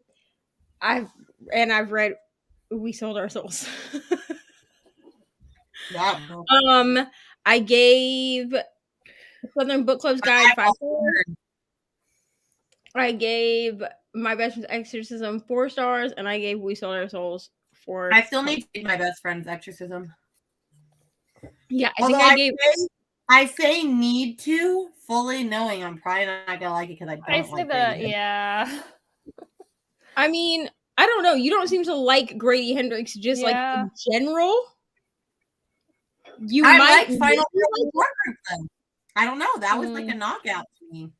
I've read We Sold Our Souls. I gave Southern Book Club's Guide 5 stars. I gave My Best Friend's Exorcism 4 stars, and I gave We Sold Our Souls 4. I still need to read My Best Friend's Exorcism. Yeah, I say need to, fully knowing I'm probably not gonna like it because I don't like Grady. Yeah. I mean, I don't know. You don't seem to like Grady Hendrix, just like in general. I like Final Girl, though. I don't know. That was like a knockout to me.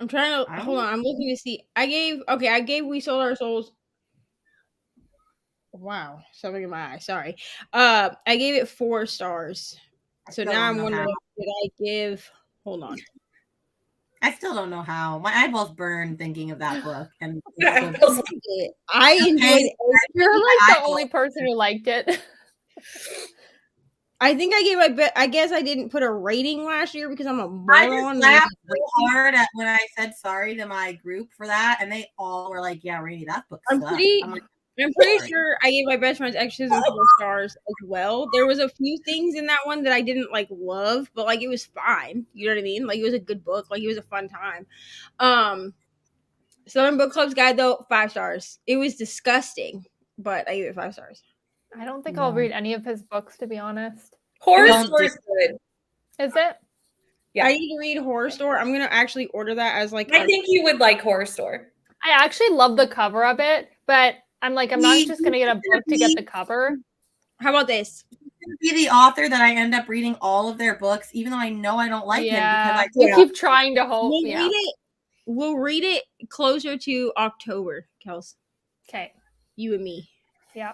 I'm trying to hold on. I'm looking to see. I gave We Sold Our Souls. Wow, something in my eye. Sorry. I gave it 4 stars. So now I'm wondering, did I give? Hold on. I still don't know how. My eyeballs burn thinking of that book. And I enjoyed it. You're like the only person who liked it. I think I gave I guess I didn't put a rating last year because I'm a moron. I just laughed really hard at when I said sorry to my group for that, and they all were like, "Yeah, Rainy, that book sucks." I'm pretty sure I gave My Best Friend's Exorcism 4 stars as well. There was a few things in that one that I didn't like love, but like it was fine. You know what I mean? Like it was a good book. Like it was a fun time. Southern Book Club's Guide though, 5 stars. It was disgusting, but I gave it 5 stars. I don't think I'll read any of his books, to be honest. Horror Store is good. Is it? Yeah. I need to read Horror Store. I'm gonna actually order that as like. I think you would like Horror Store. I actually love the cover of it, but I'm like, I'm not just gonna get a book to get the cover. How about this? Be the author that I end up reading all of their books, even though I know I don't like him because you keep trying to hope. We'll read it closer to October, Kels. Okay. You and me. Yeah.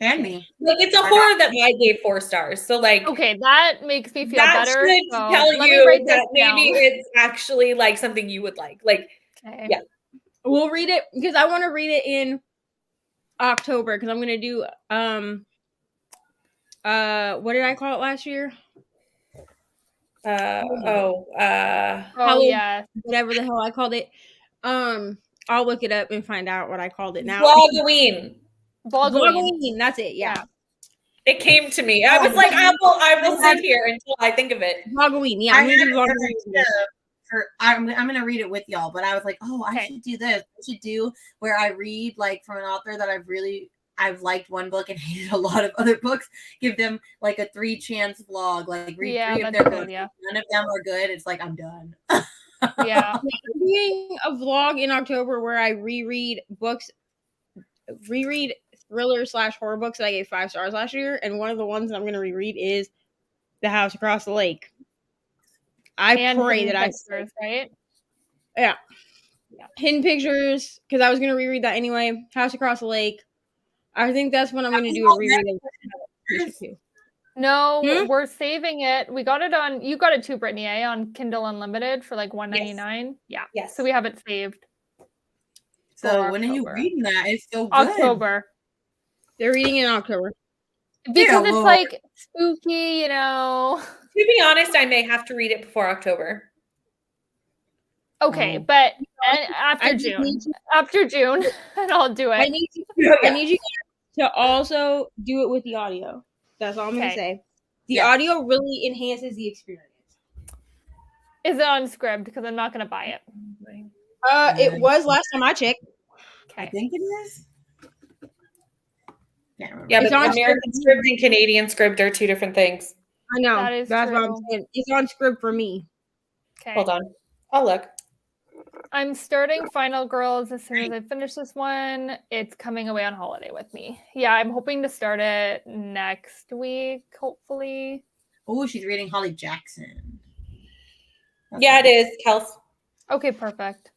And me. Like it's a horror that I gave 4 stars. So like okay, that makes me feel that better. Should so tell you that maybe down. it's actually like something you would like. Like yeah. We'll read it because I want to read it in October because I'm gonna do what did I call it last year? Yeah, whatever the hell I called it. I'll look it up and find out what I called it now. Vlogoween. That's it. Yeah. It came to me. I was like, I will sit here until I think of it. Vlogoween. Yeah, I'm gonna do Vlogoween. I'm gonna read it with y'all, but I was like, oh, I should do this. I should do where I read like from an author that I've liked one book and hated a lot of other books. Give them like a 3 chance vlog. Like read 3 of their books. Yeah. None of them are good. It's like I'm done. Yeah. I'm doing a vlog in October where I reread thriller/horror books that I gave 5 stars last year, and one of the ones that I'm going to reread is The House Across the Lake. I pray that Pictures, right? Yeah. Hidden Pictures, because I was going to reread that anyway. House Across the Lake. I think that's when I'm going to do a reread of too. No, we're saving it. We got it on. You got it too, Brittany, on Kindle Unlimited for like $1.99. Yes. Yeah. So we have it saved. So when are you reading that? It's so good. October. They're reading in October. Because it's like spooky, you know. To be honest, I may have to read it before October. Okay, but after June, and I'll do it. I need you to also do it with the audio. That's all I'm going to say. The audio really enhances the experience. Is it on Scribd? Because I'm not going to buy it. It was last time I checked. Okay. I think it is. Yeah, but American Scribd and Canadian Scribd are 2 different things. I know. That's what I'm saying. It's on Scribd for me. Okay. Hold on. I'll look. I'm starting Final Girls as soon as I finish this one. It's coming away on holiday with me. Yeah, I'm hoping to start it next week, hopefully. Oh, she's reading Holly Jackson. Yeah, it is, Kels. Okay, perfect.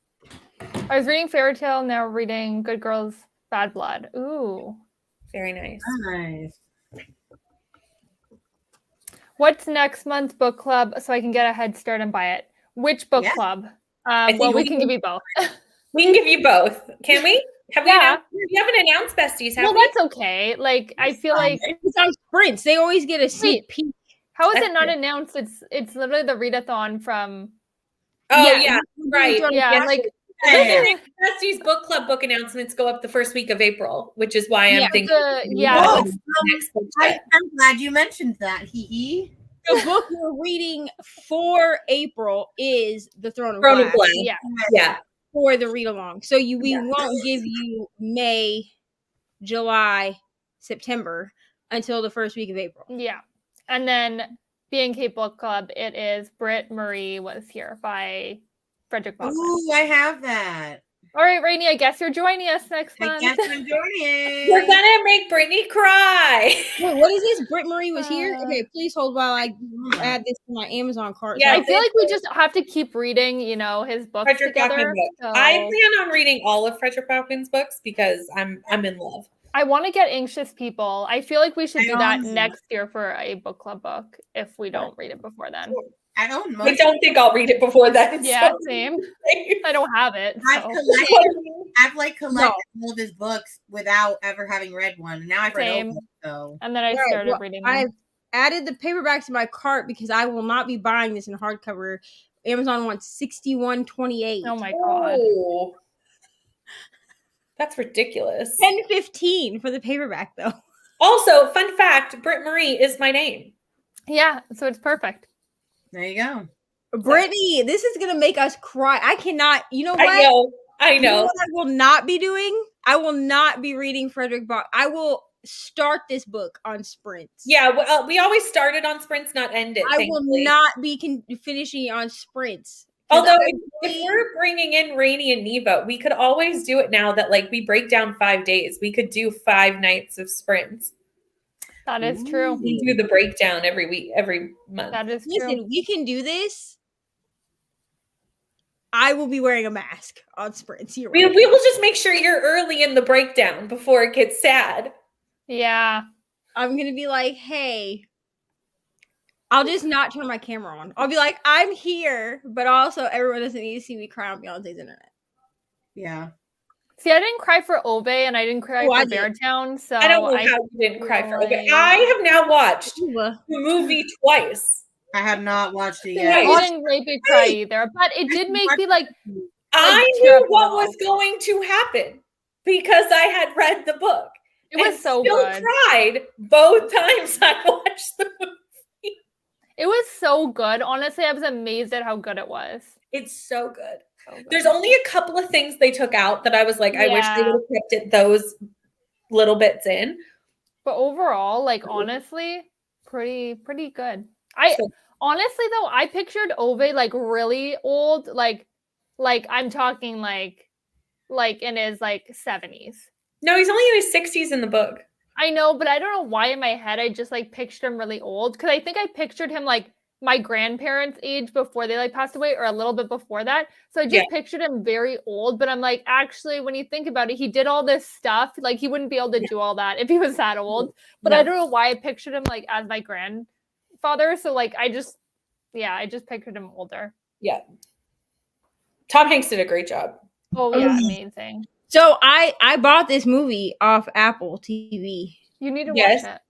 I was reading Fairy Tale, now reading Good Girls, Bad Blood. Ooh. Very nice. Nice. What's next month's book club so I can get a head start and buy it? Which book club? Well, we can give you both. We can give you both. Can we? We haven't announced besties, have we? That's okay. Like, I feel like it's on Sprints. They always get a sneak peek. How is it not announced? It's literally the readathon from. Oh yeah, right. Yeah, like Besties book club book announcements go up the first week of April, which is why I'm thinking. I'm glad you mentioned that. Hee. The book we're reading for April is The Throne of Glass. Yeah. For the read along. So we won't give you May, July, September until the first week of April. Yeah. And then B&K Book Club, it is Britt Marie Was Here by Frederick Baumgarten. Ooh, I have that. All right, Rainy, I guess you're joining us next I month. guess I'm joining. We're gonna make Brittany cry. Wait, what is this? Britt Marie was here? Okay, Uh, please hold while I add this to my Amazon cart. Yeah, I feel like we just have to keep reading, his books Frederick together. Backman book. So I plan on reading all of Frederick Backman's books because I'm in love. I want to get Anxious People. I feel like we should I do that own next year for a book club book if we don't read it before then. I own I most. don't think I'll read it before that. Yeah, so- same. I don't have it. I've So. collected all of his books without ever having read one. And now I've read Same. all of them, so And then I All right, started well, reading them. I've added the paperback to my cart because I will not be buying this in hardcover. Amazon wants $61.28. Oh my god. Oh. That's ridiculous. $10.15 for the paperback though. Also, fun fact, Britt Marie is my name. Yeah, so it's perfect. there you go. Brittany, this is gonna make us cry. I cannot. You know what? I You know know. what I will not be doing? I will not be reading Frederick Bach. I will start this book on sprints. Yeah, we always started on sprints, not end it. I will thankfully. not be finishing on sprints. 'Cause Although I if really- we're bringing in Rainy and Neva, we could always do it now that we break down 5 days. We could do 5 nights of sprints. That is true. We do the breakdown every week, every month. That is true. listen, we can do this. I will be wearing a mask on sprints. You're We right. will just make sure you're early in the breakdown before it gets sad. Yeah. I'm gonna be like, hey, I'll just not turn my camera on. I'll be like, I'm here, but also everyone doesn't need to see me cry on Beyonce's internet. Yeah. See, I didn't cry for Ove and I didn't cry Oh, I for did. Beartown. So I don't know how you didn't cry for it. really- I have now watched Ooh, the movie twice. I have not watched it Yeah, yet. it didn't make me cry either, but it did make me I tear knew up a what little. was going to happen because I had read the book. it was and so still good. cried both times I watched the movie. It was so good. Honestly, I was amazed at how good it was. It's so good. So good. There's only a couple of things they took out that I was like, I wish they Yeah. would have kept it those little bits in. But overall, honestly, pretty good. So- Honestly though, I pictured Ove really old, I'm talking in his 70s. No, he's only in his 60s in the book. I know, but I don't know why in my head I just pictured him really old because I think I pictured him my grandparents' age before they passed away or a little bit before that. So I just pictured him very old, but I'm actually when you think about it, he did all this stuff. He wouldn't be able to do all that if he was that old. But I No. don't know why I pictured him as my grandfather. So I just pictured him older. Yeah. Tom Hanks did a great job. Oh yeah, amazing. So I bought this movie off Apple TV. You need to Yes. watch it.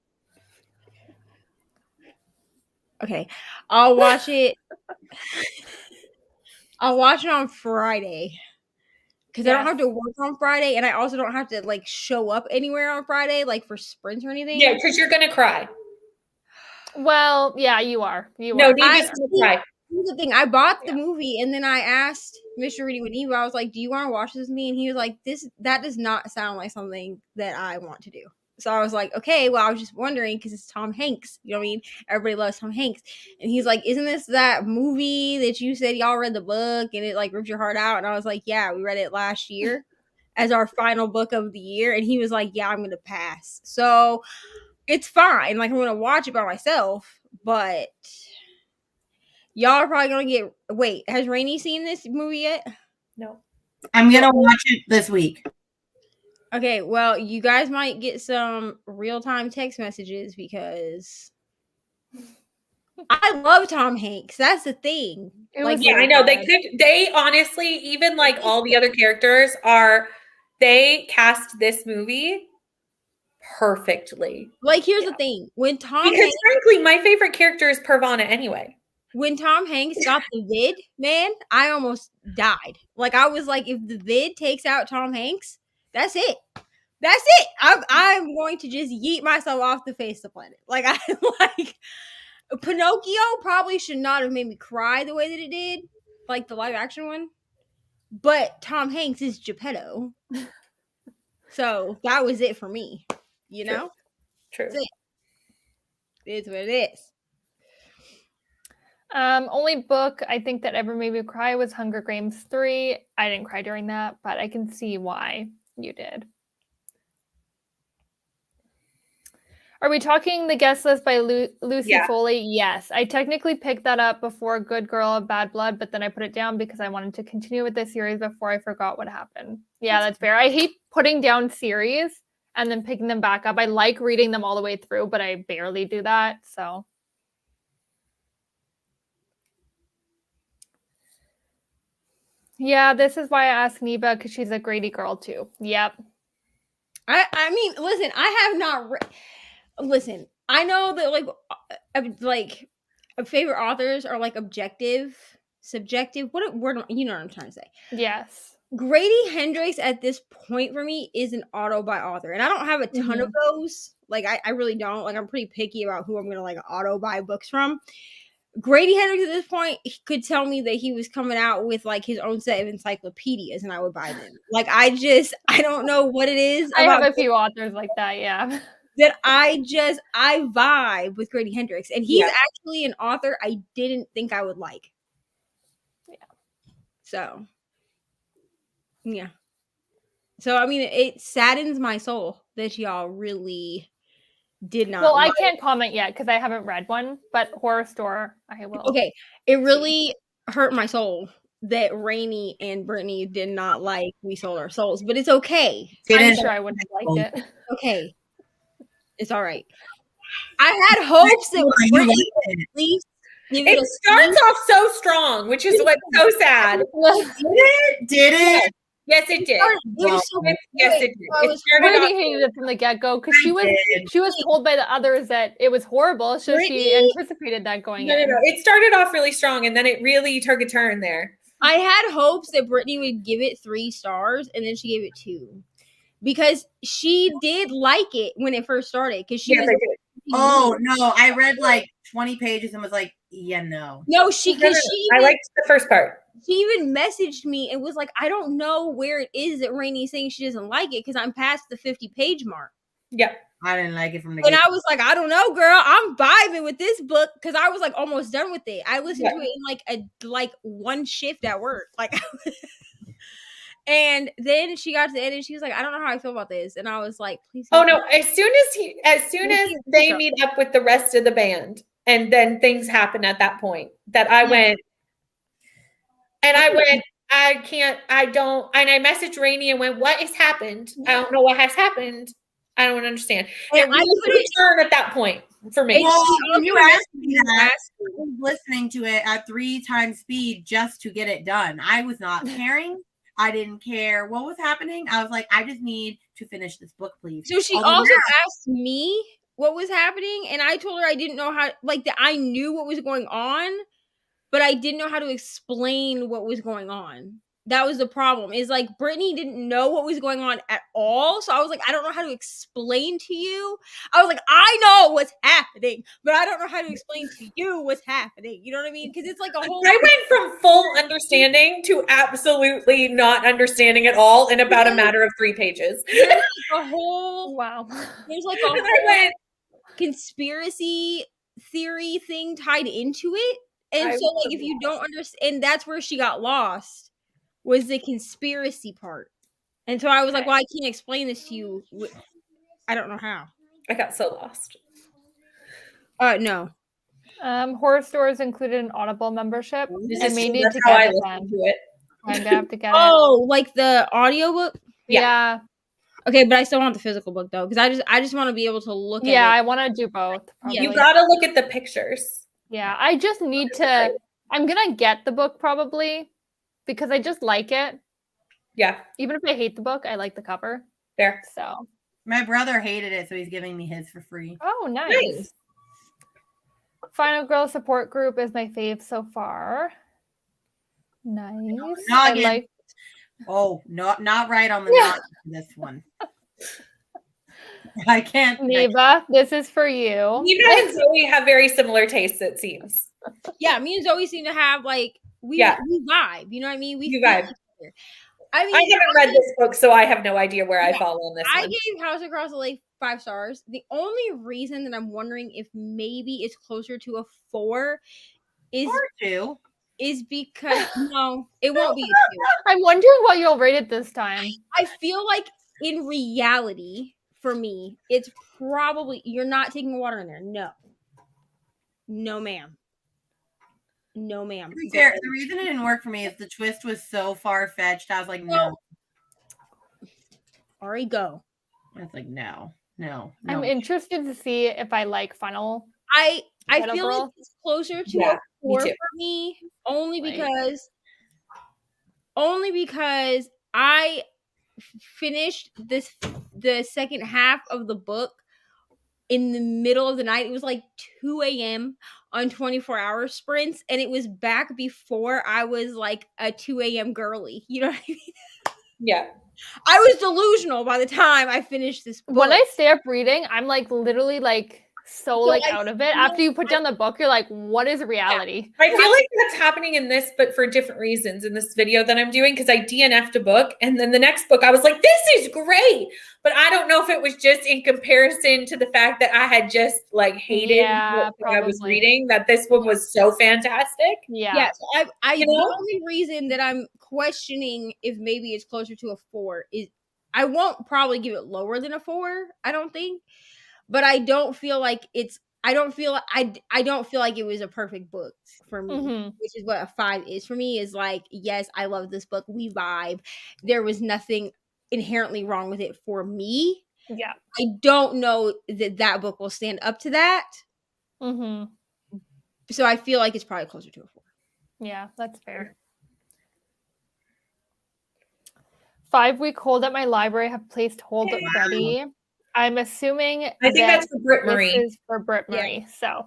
Okay, I'll watch it. I'll watch it on Friday because I don't Yes. have to work on Friday, and I also don't have to show up anywhere on Friday, for sprints or anything. Yeah, because you're gonna cry. Well, yeah, you are. You No, are. Neva's gonna cry. Here's the thing: I bought the movie, and then I asked Mr. Reading with Eva. I was like, "Do you want to watch this with me?" And he was like, "That does not sound like something that I want to do." So I was like, "Okay, well, I was just wondering because it's Tom Hanks. You know what I mean? Everybody loves Tom Hanks." And he's like, "Isn't this that movie that you said y'all read the book and it ripped your heart out?" And I was like, "Yeah, we read it last year as our final book of the year." And he was like, "Yeah, I'm gonna pass." So it's fine. I'm gonna watch it by myself, but. Y'all are probably gonna get. Wait, has Rainey seen this movie yet? No. I'm gonna watch it this week. Okay, well, you guys might get some real time text messages because I love Tom Hanks. That's the thing. It was Yeah, so I know. good. They honestly, even all the other characters they cast this movie perfectly. Here's the thing: when Tom Because Hanks, frankly, my favorite character is Pervana anyway. when Tom Hanks got the vid, man, I almost died. I was like, if the vid takes out Tom Hanks, that's it. That's it. I'm going to just yeet myself off the face of the planet. Pinocchio probably should not have made me cry the way that it did, the live action one. But Tom Hanks is Geppetto. So that was it for me. You True. know? True. That's it. It is what it is. Only book I think that ever made me cry was Hunger Games 3. I didn't cry during that, but I can see why you did. Are we talking The Guest List by Lucy Yeah. Foley? Yes. I technically picked that up before Good Girl of Bad Blood, but then I put it down because I wanted to continue with this series before I forgot what happened. Yeah, that's fair. I hate putting down series and then picking them back up. I like reading them all the way through, but I barely do that, so. Yeah, this is why I asked Neva, because she's a Grady girl too. Yep. I mean, listen, I have not listen, I know that like favorite authors are like objective, subjective. What word? You know what I'm trying to say? Yes. Grady Hendrix at this point for me is an auto by author, and I don't have a ton of those. Like I really don't. Like I'm pretty picky about who I'm gonna like auto buy books from. Grady Hendrix at this point could tell me that he was coming out with like his own set of encyclopedias, and I would buy them. Like I don't know what it is. I have a few authors like that. Yeah. That I vibe with Grady Hendrix, and he's actually an author I didn't think I would like. Yeah. So, yeah. So I mean, it saddens my soul that y'all really did not. Well, I can't comment yet because I haven't read one, but Horror Store, I will. Okay, it really hurt my soul that Rainey and Brittany did not like We Sold Our Souls, but it's okay. I'm sure I wouldn't have liked it. Okay. It's all right. I had hopes that Brittany would at least give it It starts off so strong, which is what's so sad. Did it? Yes, it did. Yes, it did. It started Brittany off- hated it from the get-go because she was told by the others that it was horrible, so she anticipated that going in. No. It started off really strong, and then it really took a turn there. I had hopes that Brittany would give it 3 stars, and then she gave it 2. Because she did like it when it first started. Because she was. Oh no! I read like 20 pages and was like, "Yeah, no." No, I liked the first part. She even messaged me and was like, "I don't know where it is that Rainey's saying she doesn't like it because I'm past the 50-page mark." Yeah, I didn't like it from the. And I was like, "I don't know, girl. I'm vibing with this book because I was like almost done with it. I listened to it in like one shift at work, like." And then she got to the end and she was like, I don't know how I feel about this. And I was like, please. Oh no, as soon as they meet up with the rest of the band and then things happen at that point that I went, and I messaged Rainey and went, what has happened? I don't know what has happened. I don't understand. And I couldn't turn at that point for me. Well, when you asked me that, I was listening to it at 3 times speed just to get it done. I was not caring. I didn't care what was happening. I was like, I just need to finish this book, please. So she also asked me what was happening, and I told her I didn't know how, like, that I knew what was going on, but I didn't know how to explain what was going on. That was the problem. Is like Brittany didn't know what was going on at all. So I was like, I don't know how to explain to you. I was like, I know what's happening, but I don't know how to explain to you what's happening. You know what I mean? Because it's like a whole. I went from full understanding to absolutely not understanding at all in about a matter of 3 pages. There's like a whole wow. There's like a whole conspiracy theory thing tied into it. And so like if you don't understand, and that's where she got lost. Was the conspiracy part. And so I was like, well, I can't explain this to you. I don't know how. I got so lost. No. Horror Stores included an Audible membership. I may need to get it then. I'm gonna have to get it. Oh, like the audiobook? Yeah. Okay, but I still want the physical book though, because I just want to be able to look at it. Yeah, I want to do both. Probably. You gotta look at the pictures. Yeah, I just need to. I'm gonna get the book probably. Because I just like it. Yeah. Even if I hate the book, I like the cover. There. So. My brother hated it, so he's giving me his for free. Oh, nice. Final Girl Support Group is my fave so far. Nice. Not right on the knot for this one. I can't. Neva, this is for you. Neva and Zoe have very similar tastes, it seems. Yeah, me and Zoe seem to have like we vibe. You know what I mean? We vibe. I mean, I haven't read this book, so I have no idea where I fall on this. I gave House Across the Lake 5 stars. The only reason that I'm wondering if maybe it's closer to a 4 is Or two. is because no, it won't be a 2. I'm wondering what you'll rate it this time. I feel like in reality, for me, it's probably you're not taking water in there. No. No, ma'am. No, ma'am. To be fair, the reason it didn't work for me is the twist was so far fetched. I was like, no. Ari, go. I was like, no. I'm interested to see if I like funnel. I Little feel like girl. it's closer to Yeah, a 4 too. for me, only Right. because I finished the second half of the book in the middle of the night. It was like 2 a.m. on 24-hour sprints, and it was back before I was like a 2 a.m. girly. You know what I mean? Yeah. I was delusional by the time I finished this book. When I stay up reading, I'm like literally like so like I out of it. feel After you put down the book, you're like, what is reality? I feel like that's happening in this, but for different reasons in this video that I'm doing, because I DNF'd a book, and then the next book I was like, this is great. But I don't know if it was just in comparison to the fact that I had just like hated Yeah, what I was probably. reading, that this one was so fantastic. Yeah. Yeah, so I You the know? only reason that I'm questioning if maybe it's closer to a 4 is I won't probably give it lower than a 4, I don't think. But I don't feel like I don't feel like it was a perfect book for me, Mhm. which is what a 5 is for me. Is like, yes, I love this book. We vibe. There was nothing inherently wrong with it for me. Yeah. I don't know that book will stand up to that. Mm-hmm. So I feel like it's probably closer to a 4. Yeah, that's fair. 5-week hold at my library have placed hold Wow. ready. I'm assuming I think that's for Britt this Marie. is for Britt Yeah. Marie. So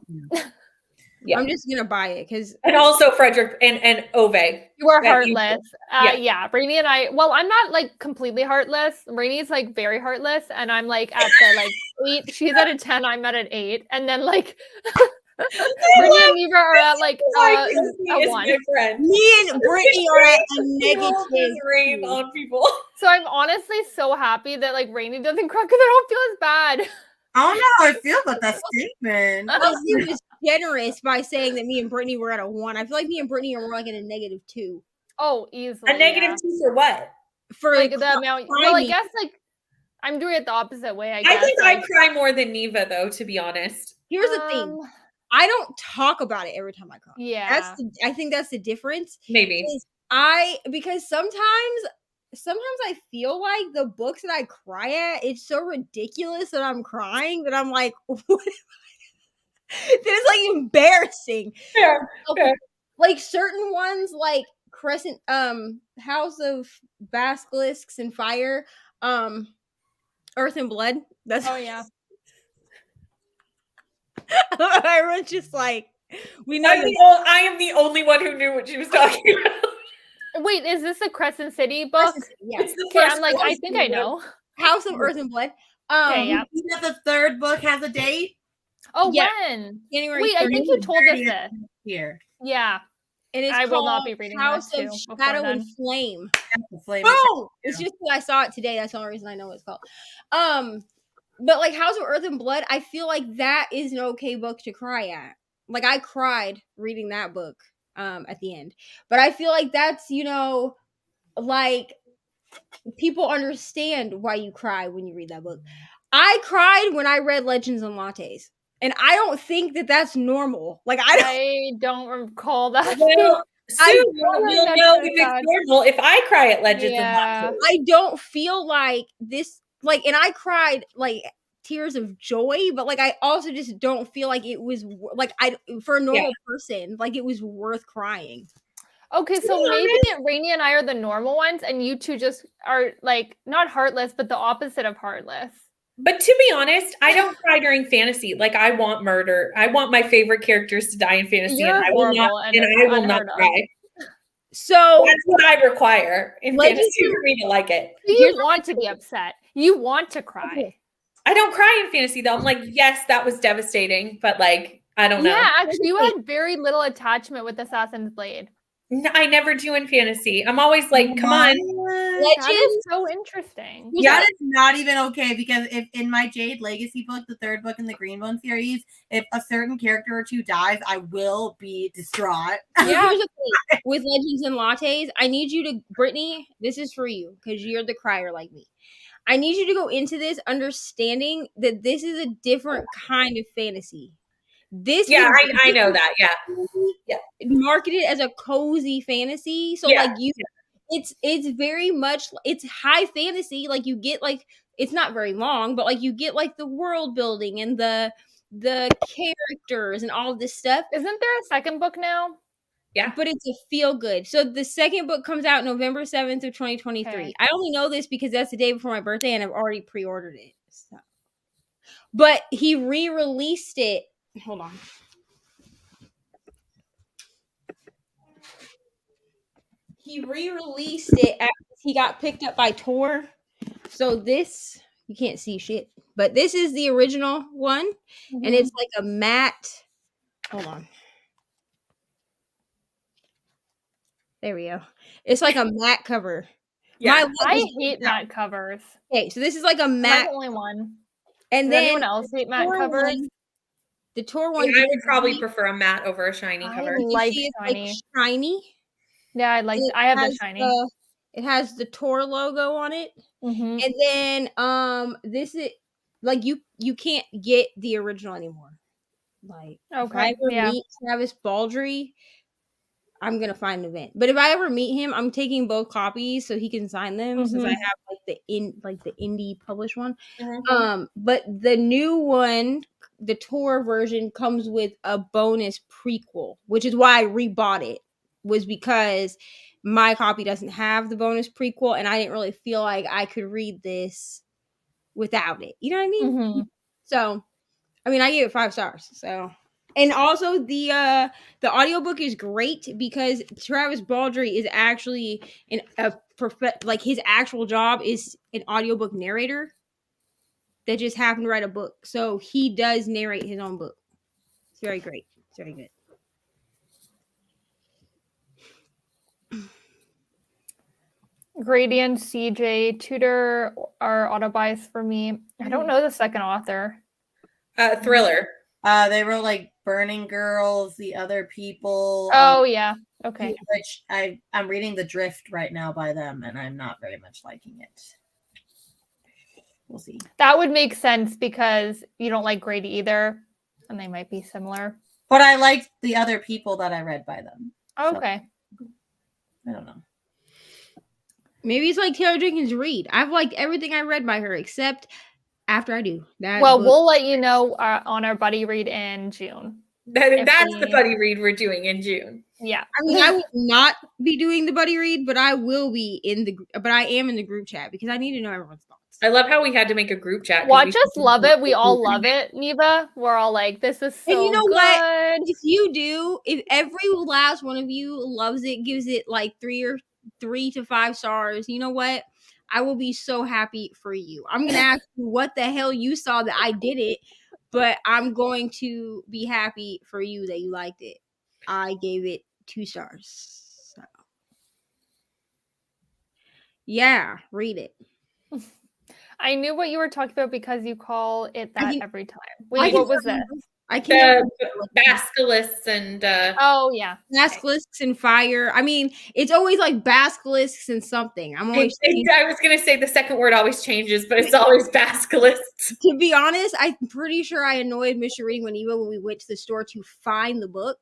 Yeah. I'm just gonna buy it because And also Frederick and Ove. you are That you- heartless. yeah. Yeah, Rainy and I. Well, I'm not like completely heartless. Rainy's like very heartless, and I'm like at the like 8. She's at a 10. I'm at an 8, and then like Brittany and Neva are at like Like, a he is 1. my friend. me and Brittany are at a People just negative. rain 2. on people. So I'm honestly so happy that like Rainy doesn't cry because I don't feel as bad. I don't know how I feel about that statement. He was generous by saying that me and Brittany were at a 1. I feel like me and Brittany are more like at a negative 2 Oh, easily. A negative 2 for what? for Like the amount. Well, I crying. guess like I'm doing it the opposite way. I I guess. think I like, cry more than Neva, though, to be honest. Here's the thing: I don't talk about it every time I cry. Yeah. I think that's the difference. Maybe. Because sometimes I feel like the books that I cry at, it's so ridiculous that I'm crying that I'm like, what? That it's like embarrassing. Yeah. Yeah. Like certain ones, like Crescent, House of Basilisks and Fire, Earth and Blood. That's Oh yeah. everyone's just like, we know. I am the only one who knew what she was talking about. Wait, is this a Crescent City book? Yeah. It's the Okay, first I'm like, one. I think I know. House of Earth and Blood. Okay, yeah. You know the third book has a date Oh, Yeah. when? January Wait, I 30th. think you told us 30th. this. here. Yeah. And it's I will not called be reading House that of too before Shadow and then. Flame. That's the flame. Boom! It's just that I saw it today. That's the only reason I know what it's called. But like House of Earth and Blood, I feel like that is an okay book to cry at. Like I cried reading that book at the end. But I feel like that's, like people understand why you cry when you read that book. I cried when I read Legends and Lattes. And I don't think that that's normal. Like I don't recall that. Well, I soon don't we'll think know that's if so it's bad. normal if I cry at Legends Yeah. and Lattes. I don't feel like this, like, and I cried like tears of joy, but like I also just don't feel like it was like for a normal person, like it was worth crying. Okay, so maybe Rainy and I are the normal ones, and you two just are like not heartless, but the opposite of heartless. But to be honest, I don't cry during fantasy. Like I want murder. I want my favorite characters to die in fantasy, You're and I will not. horrible and And I will not unheard of. cry. So That's what I require in Legends fantasy for me to like it. You want to be upset. You want to cry. I don't cry in fantasy though. I'm like, yes, that was devastating, but like, I don't know. Yeah, actually, you had very little attachment with Assassin's Blade. No, I never do in fantasy. I'm always like, come on. That is so interesting. Yeah. That is not even okay because if in my Jade Legacy book, the third book in the Greenbone series, if a certain character or two dies, I will be distraught. Yeah. Here's the thing. With Legends and Lattes, I need you to, Brittany, this is for you because you're the crier like me. I need you to go into this understanding that this is a different kind of fantasy. This Yeah, I know that. Yeah. Yeah. Marketed as a cozy fantasy. So Yeah. like it's very much, it's high fantasy. Like you get like, it's not very long, but like you get like the world building and the characters and all of this stuff. Isn't there a second book now? Yeah. But it's a feel good. So the second book comes out November 7th of 2023. Okay. I only know this because that's the day before my birthday and I've already pre-ordered it. So. But he re-released it. Hold on. He re-released it after he got picked up by Tor. So this, you can't see shit, but this is the original one, and it's like a matte. Hold on. There we go. It's like a matte cover. Yeah. I hate matte covers. Okay, so this is like a matte. I'm the only one. And Does then anyone else hate matte Tor covers? one- the Tor one. I would probably prefer a matte over a shiny cover. I like See, it's shiny. like shiny. Yeah, I like. It I have the has shiny. It has the Tor logo on it, Mhm. and then this is like you can't get the original anymore. Like if I Okay, ever yeah. meet Travis Baldry, I'm gonna find an event. But if I ever meet him, I'm taking both copies so he can sign them since I Mhm. have like the indie published one. Mhm. But the new one, the Tor version, comes with a bonus prequel, which is why I rebought it. Was because my copy doesn't have the bonus prequel, and I didn't really feel like I could read this without it. You know what I mean? Mhm. So, I mean, I gave it 5 stars. So, and also the audiobook is great because Travis Baldry is actually like his actual job is an audiobook narrator that just happened to write a book. So he does narrate his own book. It's very great. It's very good. Gradient, CJ, Tudor are autobios for me. I don't know the second author. Thriller. They wrote like Burning Girls, The Other People. Oh yeah. Okay. Which I'm reading The Drift right now by them, and I'm not very much liking it. We'll see. That would make sense because you don't like Grady either, and they might be similar. But I liked The Other People that I read by them. Okay. So, I don't know. Maybe it's like Taylor Jenkins Reid. I've liked everything I read by her except After I Do. That Well, book- we'll let you know on our buddy read in June. That's the we- buddy read we're doing in June. Yeah. I mean, I will not be doing the buddy read, but I will be but I am in the group chat because I need to know everyone's thoughts. I love how we had to make a group chat. 'cause Watch we- us love it. We all love it, Neva. We're all like, this is so And you know good. what? If every last one of you loves it, gives it like 3 to 5 stars, you know what? I will be so happy for you. I'm gonna ask you what the hell you saw that I did it, but I'm going to be happy for you that you liked it. I gave it 2 stars. So. Yeah, read it. I knew what you were talking about because you call it that can- every time. I Wait, can what was this? I can't. The basilisks and Oh yeah. Basilisks and fire. I mean, it's always like basilisks and something. I'm always I was gonna say the second word always changes, but it's always basilisks. to be honest, I'm pretty sure I annoyed Mr. Reading when we went to the store to find the book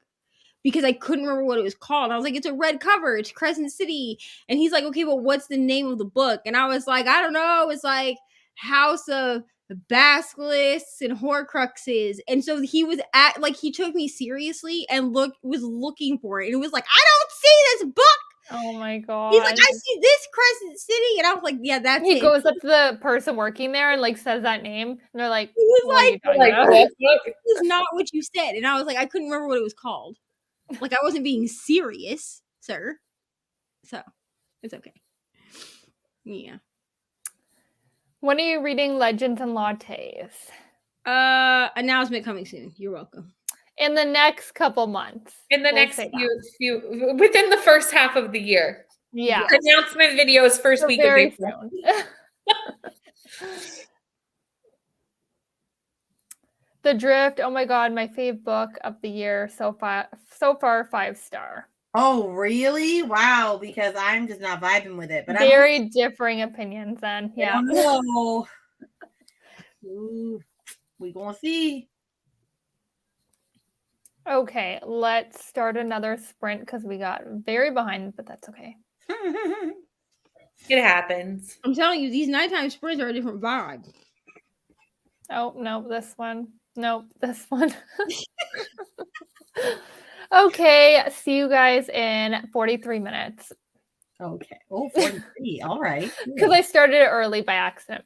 because I couldn't remember what it was called. I was like, it's a red cover, it's Crescent City. And he's like, okay, well, what's the name of the book? And I was like, I don't know. It's like House of Basilisks and Horcruxes. And so he was he took me seriously and was looking for it. And it was like, I don't see this book. Oh my god. He's like, I see this Crescent City. And I was like, yeah, that's He it. goes up to the person working there and like says that name, and they're like, He was "What are you talking Like, about?" what book? This is not what you said. And I was like, I couldn't remember what it was called. Like, I wasn't being serious, sir. So, it's okay. Yeah. When are you reading Legends and Lattes? Announcement coming soon. You're welcome. in the next couple months. In the We'll next say few within the first half of the year. Yeah. Announcement videos first So week of very April. soon. The Drift. Oh my god, my fave book of the year so far. 5-star. Oh, really? Wow, because I'm just not vibing with it. But Very differing opinions then. I Yeah. don't know. Ooh, we gonna see. Okay, let's start another sprint because we got very behind, but that's okay. It happens. I'm telling you, these nighttime sprints are a different vibe. Oh, no, this one. Nope, this one. Okay, see you guys in 43 minutes. Okay. Oh, 43. All right. Because I started it early by accident.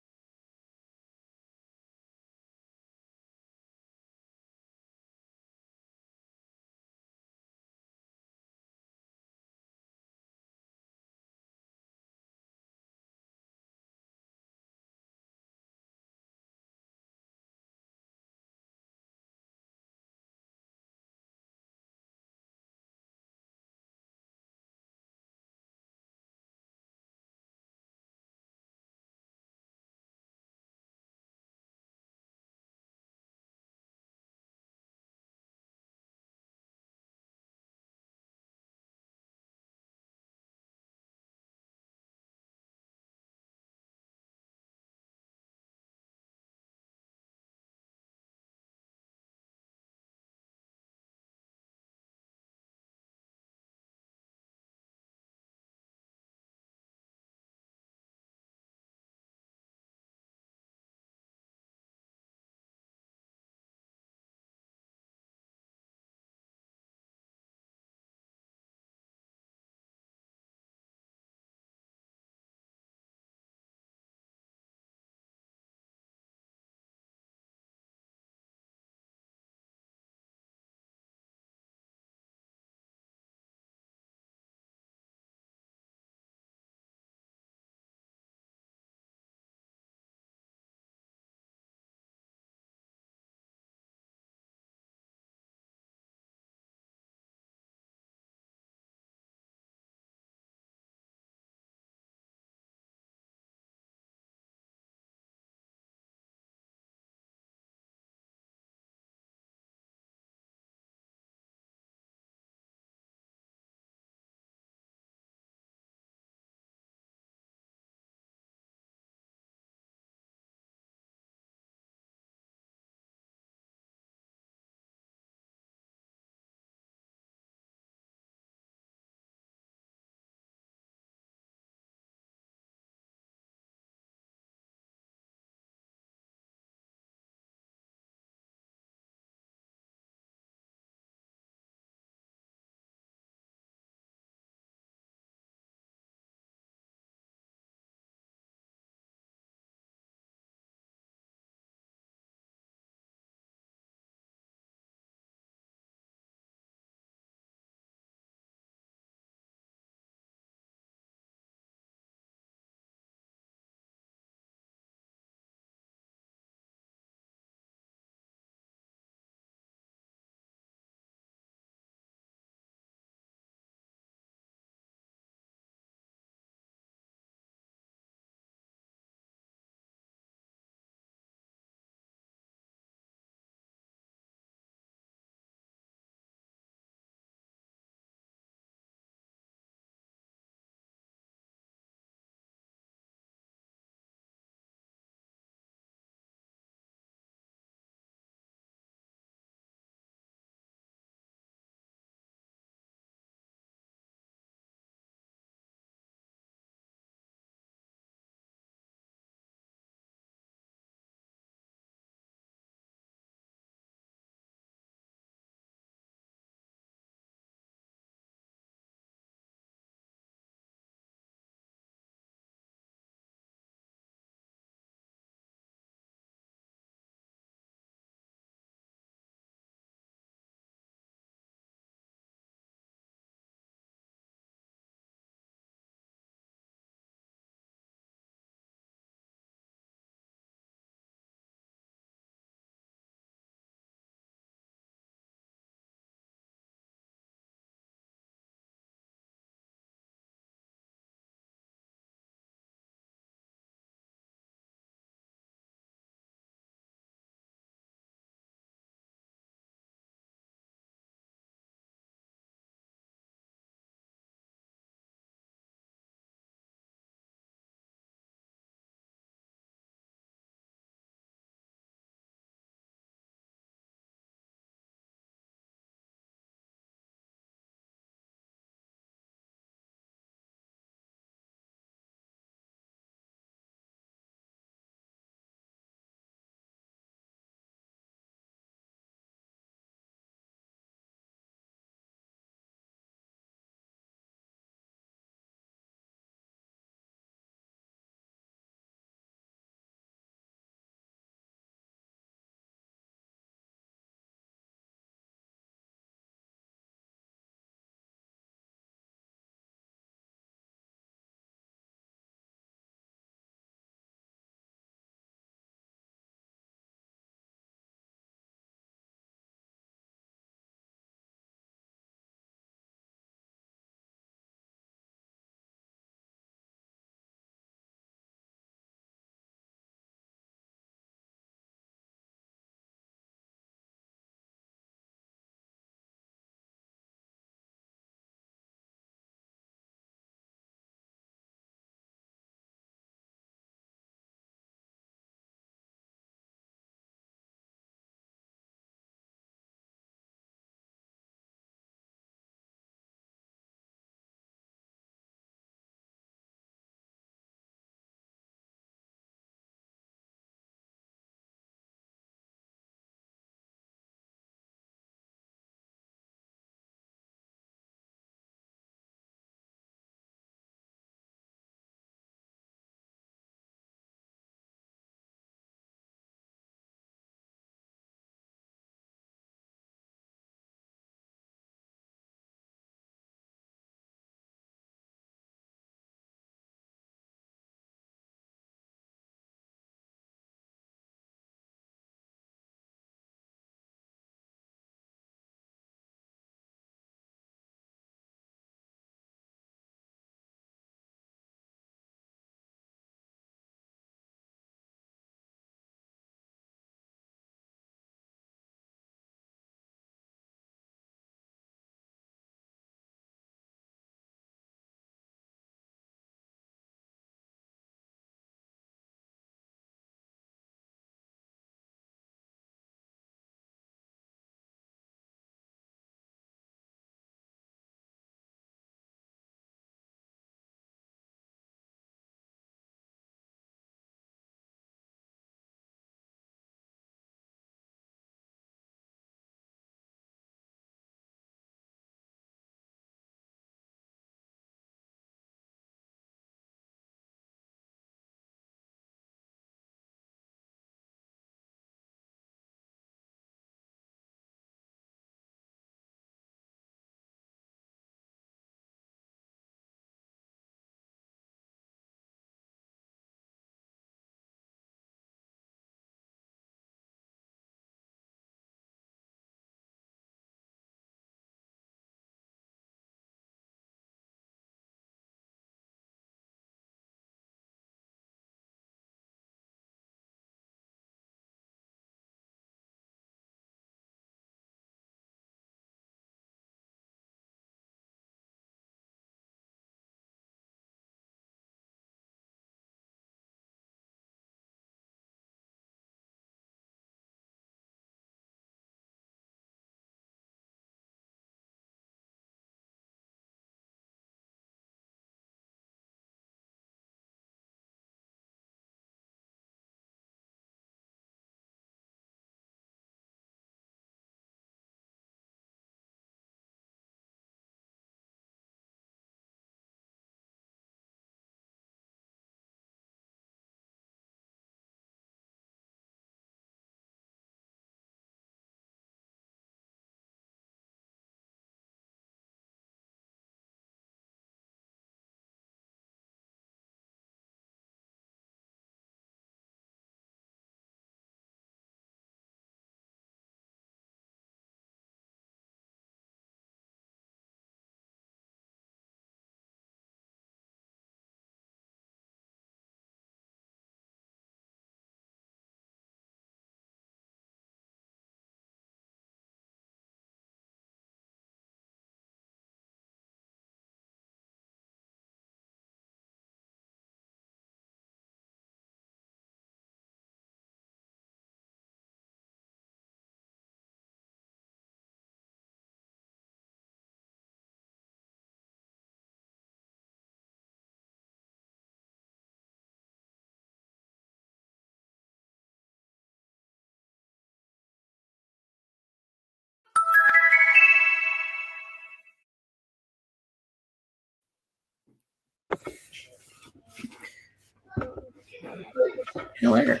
Killer.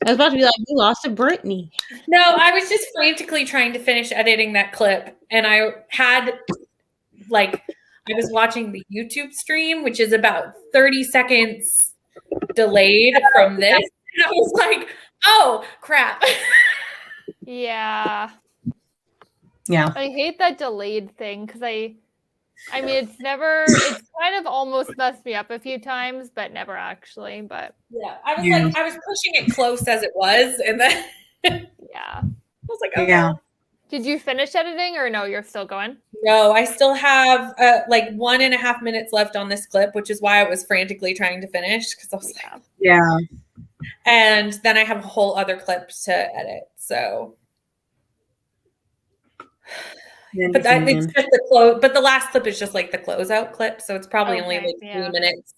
I was about to be like, you lost to Brittany. No, I was just frantically trying to finish editing that clip, and I had I was watching the YouTube stream, which is about 30 seconds delayed from this, and I was like, "Oh crap!" Yeah. Yeah. I hate that delayed thing because I mean, it's kind of almost messed me up a few times, but never actually. But Yeah, I was Yeah. I was pushing it close as it was, and then yeah. I was like, "Oh Yeah. Did you finish editing or no? You're still going? no!" I still have 1.5 minutes left on this clip, which is why I was frantically trying to finish because I was like, Yeah. and then I have a whole other clip to edit. So. But it's just the close. But the last clip is just like the closeout clip, so it's probably only Okay, like yeah. 3 minutes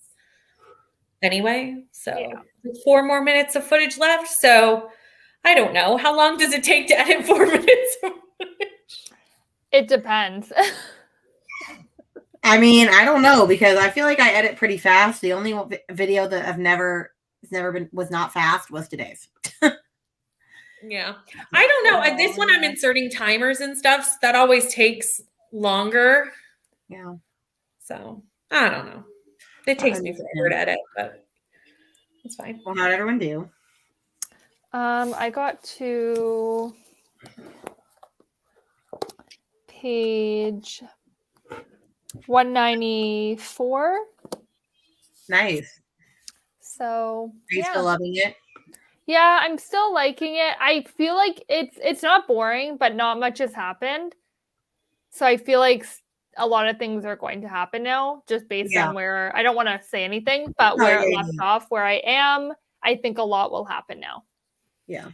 anyway. So Yeah. 4 more minutes of footage left. So I don't know. How long does it take to edit 4 minutes of footage? It depends. I mean, I don't know because I feel like I edit pretty fast. The only video that was not fast was today's. Yeah. I don't know. This one I'm inserting timers and stuff. So that always takes longer. Yeah. So I don't know. It takes me forever to edit, but it's fine. Well, how'd everyone do? I got to page 194. Nice. So Are you still loving it? Yeah, I'm still liking it. I feel like it's not boring, but not much has happened. So I feel like a lot of things are going to happen now, just based on where I don't want to say anything, but where it left off, where I am, I think a lot will happen now. Yeah.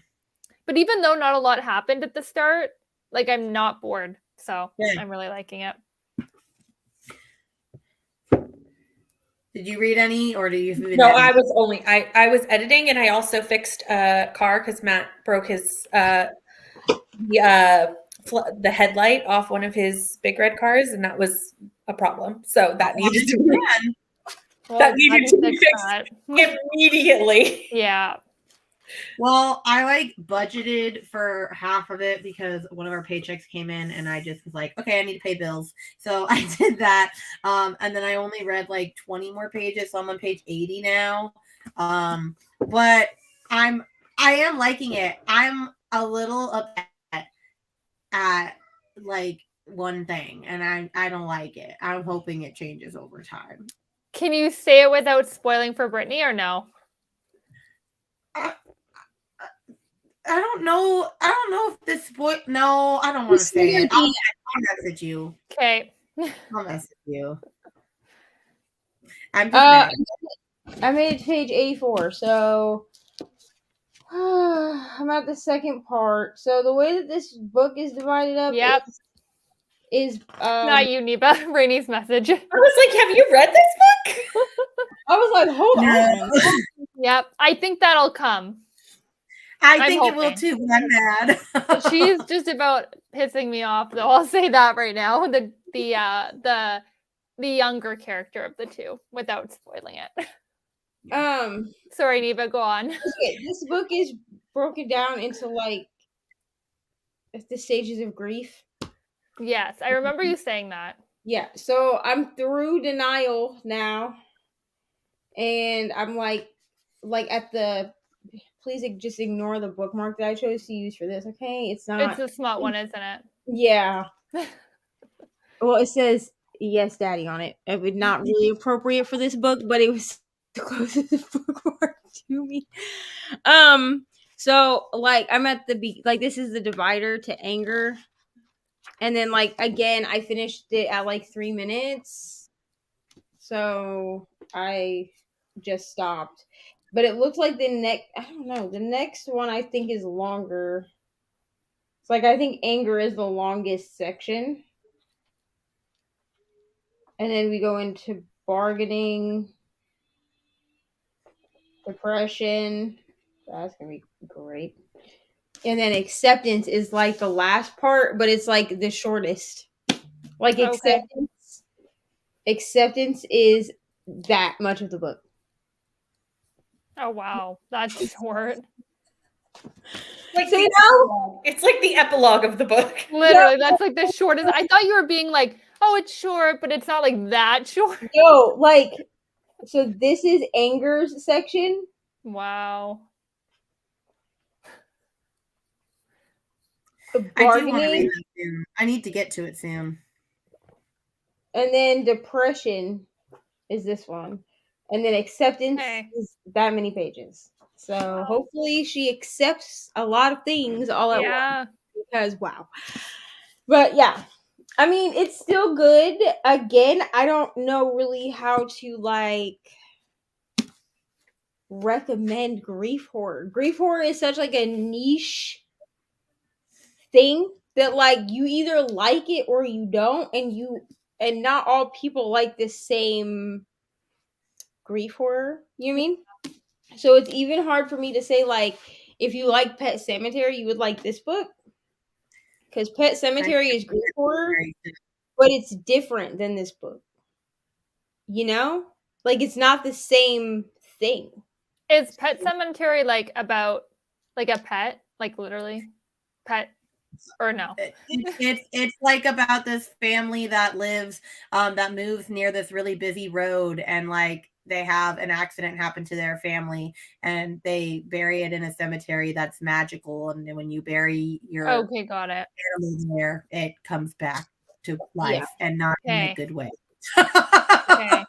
But even though not a lot happened at the start, like I'm not bored. So I'm really liking it. Did you read any, or do you? No, I was editing, and I also fixed a car because Matt broke his the headlight off one of his big red cars, and that was a problem. So that needed to be fixed immediately. Yeah. Well, I budgeted for half of it because one of our paychecks came in and I just was like, okay, I need to pay bills. So I did that. And then I only read 20 more pages. So I'm on page 80 now. But I am liking it. I'm a little upset at one thing and I don't like it. I'm hoping it changes over time. Can you say it without spoiling for Brittany or no? I don't know. I don't know if this boy. No, I don't want to say it. I'll message you. Okay. I'll message you. I'm I made it to page 84, so I'm at the second part. So the way that this book is divided up is not you, Neba. Rainey's message. I was like, have you read this book? I was like, hold on. Yep. I think that'll come. I think it will too, but I'm mad. She's just about pissing me off, though. I'll say that right now. The younger character of the two, without spoiling it. Sorry, Neva, go on. This book is broken down into the stages of grief. Yes, I remember you saying that. Yeah, so I'm through denial now, and I'm at the. Please just ignore the bookmark that I chose to use for this, okay? It's not. It's a smart one, isn't it? Yeah. Well, it says "Yes, Daddy" on it. It was not really appropriate for this book, but it was the closest bookmark to me. So I'm at the this is the divider to anger, and then again, I finished it at 3 minutes, so I just stopped. But it looks like the next one I think is longer. It's I think anger is the longest section. And then we go into bargaining, depression. That's going to be great. and then acceptance is like the last part, but it's like the shortest. Like Okay. acceptance is that much of the book. Oh wow, that's short. Like So, the you know, epilogue. It's like the epilogue of the book. Literally, that's like the shortest. I thought you were being like, oh, it's short, but it's not like that short. no, like, so this is Anger's section. Wow. I do want to Bargaining, read that soon. I need to get to it soon. and then depression is this one, and then acceptance Okay. is that many pages. So hopefully she accepts a lot of things all at once. Yeah. Because wow. But yeah, I mean, it's still good. Again, I don't know really how to like recommend grief horror. Grief horror is such like a niche thing that like you either like it or you don't, and not all people like the same grief horror. You mean? So it's even hard for me to say like if you like Pet Sematary, you would like this book. Because Pet Sematary is grief horror, but it's different than this book. You know? Like it's not the same thing. Is Pet Cemetery like about like a pet, like literally pet, or no? It's like about this family that lives that moves near this really busy road, and like they have an accident happen to their family and they bury it in a cemetery that's magical, and then when you bury your Okay, got it. animal there, it comes back to life and not in a Okay. good way. Okay.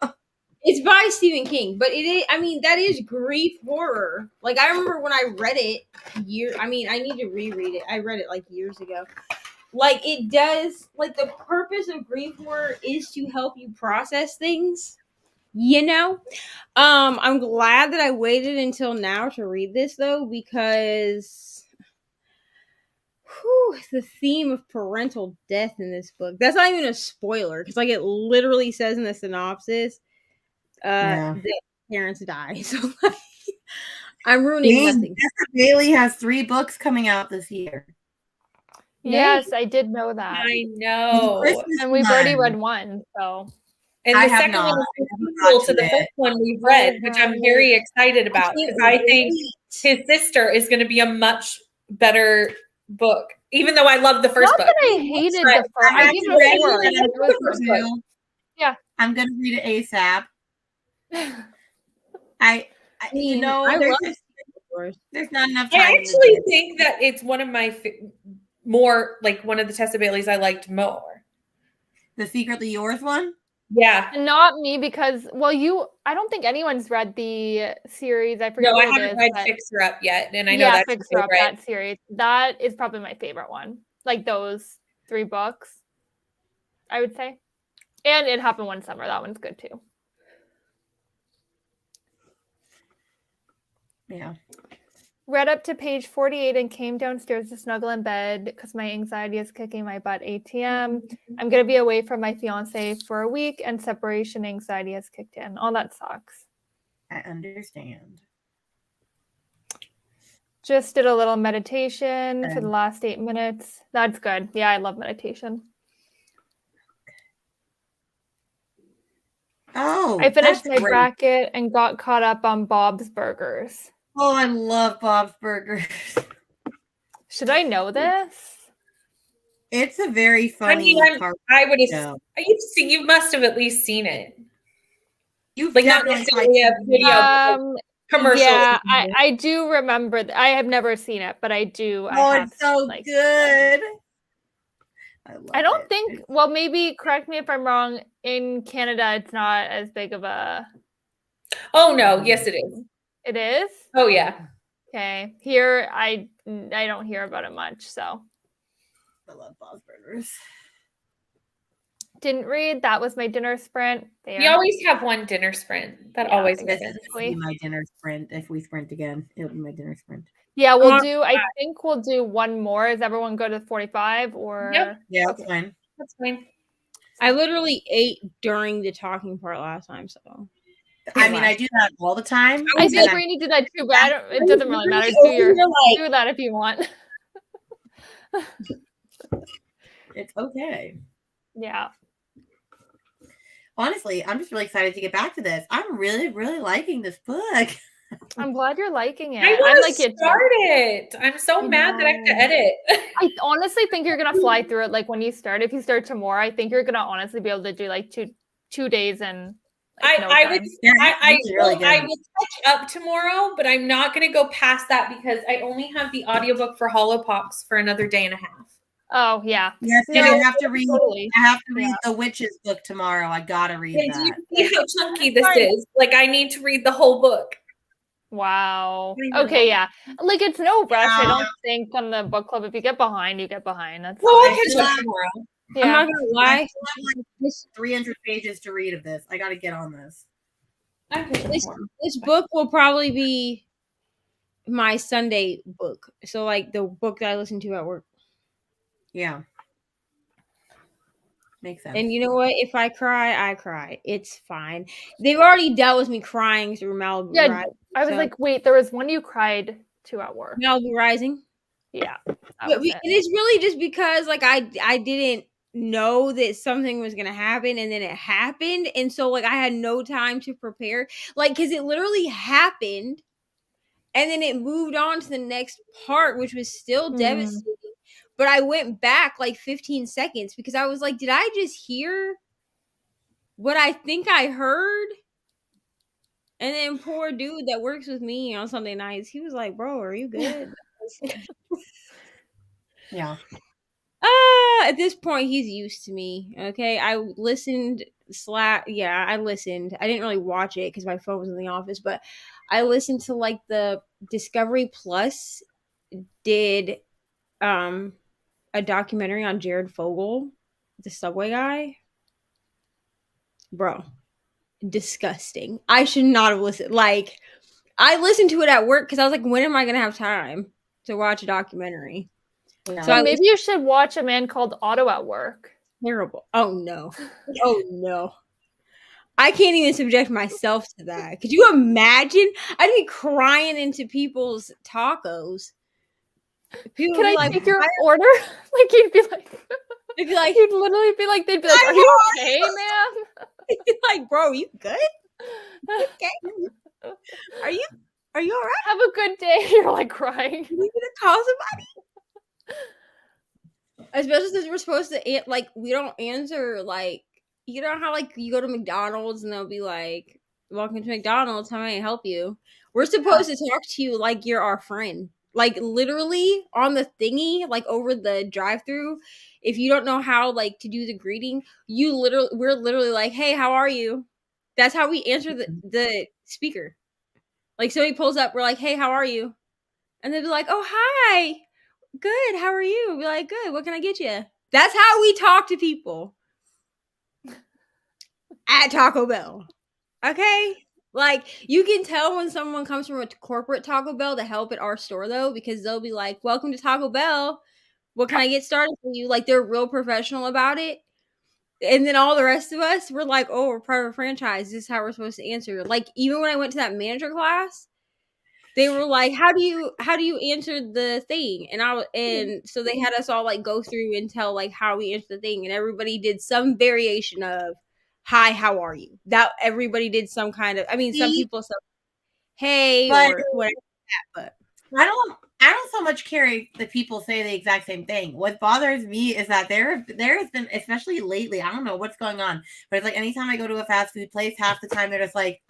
It's by Stephen King, but it is, I mean, that is grief horror. Like I remember when I read it I need to reread it. I read it like years ago. Like it does, like the purpose of grief horror is to help you process things. You know? I'm glad that I waited until now to read this though, because the theme of parental death in this book. That's not even a spoiler, because like it literally says in the synopsis that parents die. So like, I'm ruining nothing. Tessa Bailey has 3 books coming out this year. Yes, I did know that. I know. And we've already read one, so. And I the have second not. one is I the haven't sequel watched to the it. first one we've read, which I'm very excited about because I think his sister is going to be a much better book. Even though I love the first Not book. that I hated the first. I gave it a 4. It was the first book. Yeah. I'm gonna read it ASAP. I you know, I love there's not enough time. I actually think that it's one of my more like one of the Tessa Baileys I liked more. The Secretly Yours one? Yeah. Not me, because I don't think anyone's read the series. I forget No, I what it haven't is, read Fix Her Up yet, and I know that's Fix Her Up, that series. That is probably my favorite one. Like those 3 books, I would say. And It Happened One Summer. That one's good too. Yeah. Read up to page 48 and came downstairs to snuggle in bed because my anxiety is kicking my butt ATM. I'm going to be away from my fiance for a week and separation anxiety has kicked in. Oh, that sucks. I understand. Just did a little meditation for the last 8 minutes. That's good. Yeah, I love meditation. Oh, I finished my great. bracket and got caught up on Bob's Burgers. Oh, I love Bob's Burgers. Should I know this? It's a very funny. I would have. You must have at least seen it. You've like not necessarily a video commercial. Yeah, I do remember. I have never seen it, but I do. It's so good. I don't think. Well, maybe correct me if I'm wrong. In Canada, it's not as big of a. Oh no! Yes, it is. It is? Oh yeah. Okay. Here, I don't hear about it much. So. I love Bob's Burgers. Didn't read. That was my dinner sprint. We always have one dinner sprint. That always happens. This will be my dinner sprint. If we sprint again, it'll be my dinner sprint. Yeah, we'll do. I think we'll do one more. Does everyone go to 45 or? Yep. Yeah, that's fine. That's fine. I literally ate during the talking part last time, so. I mean, I do that all the time. I think Rainy did that too, but it doesn't really matter. Do that if you want. It's okay. Yeah. Honestly, I'm just really excited to get back to this. I'm really, really liking this book. I'm glad you're liking it. I I'm want like to it. start it. I'm so I mad that I have to know. edit. I honestly think you're gonna fly through it. Like when you start, if you start tomorrow, I think you're gonna honestly be able to do like two days and like, no I would time. Yeah, I it's really will good. catch up tomorrow, but I'm not going to go past that because I only have the audiobook for Hollow Pops for another day and a half. Oh yeah. Yes, and No, I have to read. totally. I have to read Yeah. the Witches book tomorrow. I gotta read And do that. you see how chunky this is? Like I need to read the whole book. Wow. Don't even Okay, know. yeah. Like it's no rush. I Yeah. don't think on the book club. If you get behind, you get behind. That's Well, I'll fine. catch up tomorrow. I'm Yeah. not gonna lie. I still have like 300 pages to read of this. I gotta get on this. I'll catch up This, tomorrow. this book will probably be my Sunday book. So like the book that I listen to at work. Yeah. Makes sense. And you know what? If I cry, I cry. It's fine. They've already dealt with me crying through Malibu Yeah, Rising. I was so- like, wait, there was one you cried to at work. Malibu Rising. Yeah. that But was it it. is really just because like I didn't know that something was gonna happen and then it happened. And so like I had no time to prepare. Like because it literally happened and then it moved on to the next part, which was still devastating. But I went back like 15 seconds because I was like, did I just hear what I think I heard? And then poor dude that works with me on Sunday nights, he was like, bro, are you good? Yeah. At this point, he's used to me. Okay, I listened. I listened. I didn't really watch it because my phone was in the office, but I listened to like the Discovery Plus did a documentary on Jared Fogle, the subway guy. Bro, disgusting. I should not have listened. Like, I listened to it at work because I was like, when am I gonna have time to watch a documentary? Yeah. So I was maybe you should watch A Man Called Otto at work. terrible. Oh no. Oh no. I can't even subject myself to that. Could you imagine? I'd be crying into people's tacos. People Can would be I like, take your order? Like you'd be like, they'd be like, you'd literally be like, they'd be like, are you okay, man? like, bro, you good? Okay. Are you all right? Have a good day. You're like crying. You gonna call somebody? Especially since we're supposed to like we don't answer like you know how like you go to McDonald's and they'll be like, welcome to McDonald's, how may I help you? We're supposed to talk to you like you're our friend. Like literally on the thingy, like over the drive-through. If you don't know how like to do the greeting, we're literally like, hey, how are you? That's how we answer the speaker. Like somebody pulls up, we're like, hey, how are you? And they'll be like, oh hi. Good, how are you? We'll be like, good, what can I get you? That's how we talk to people. At Taco Bell. Okay? Like, you can tell when someone comes from a corporate Taco Bell to help at our store, though, because they'll be like, welcome to Taco Bell. What can I get started for you? Like, they're real professional about it. And then all the rest of us, we're like, oh, we're part of a franchise. This is how we're supposed to answer. Like, even when I went to that manager class, they were like, how do you answer the thing? And so they had us all like go through and tell like how we answer the thing. And everybody did some variation of, hi, how are you? That everybody did some kind of, I mean, some people said, hey, But- or whatever. But I don't so much care that people say the exact same thing. What bothers me is that there has been, especially lately, I don't know what's going on, but it's like anytime I go to a fast food place, half the time they're just like,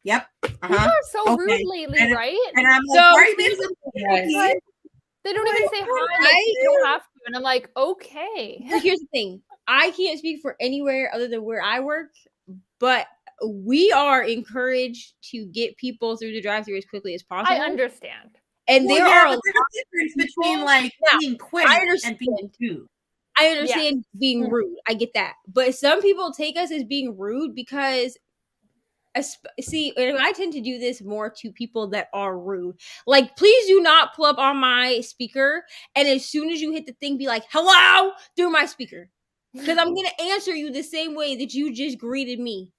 yep, People are so Okay. rude lately, right? And I'm like, So- why are you being so picky? They don't even say hi. Like, you don't have to. And I'm like, okay. But here's the thing. I can't speak for anywhere other than where I work, but we are encouraged to get people through the drive-thru as quickly as possible. I understand. And Well, there yeah, are but there's a difference between like Now, being quick I and understand. being rude. I understand being Mm. rude. I get that. But some people take us as being rude because see, and I tend to do this more to people that are rude. Like, please do not pull up on my speaker and as soon as you hit the thing, be like, hello, through my speaker. Because I'm going to answer you the same way that you just greeted me.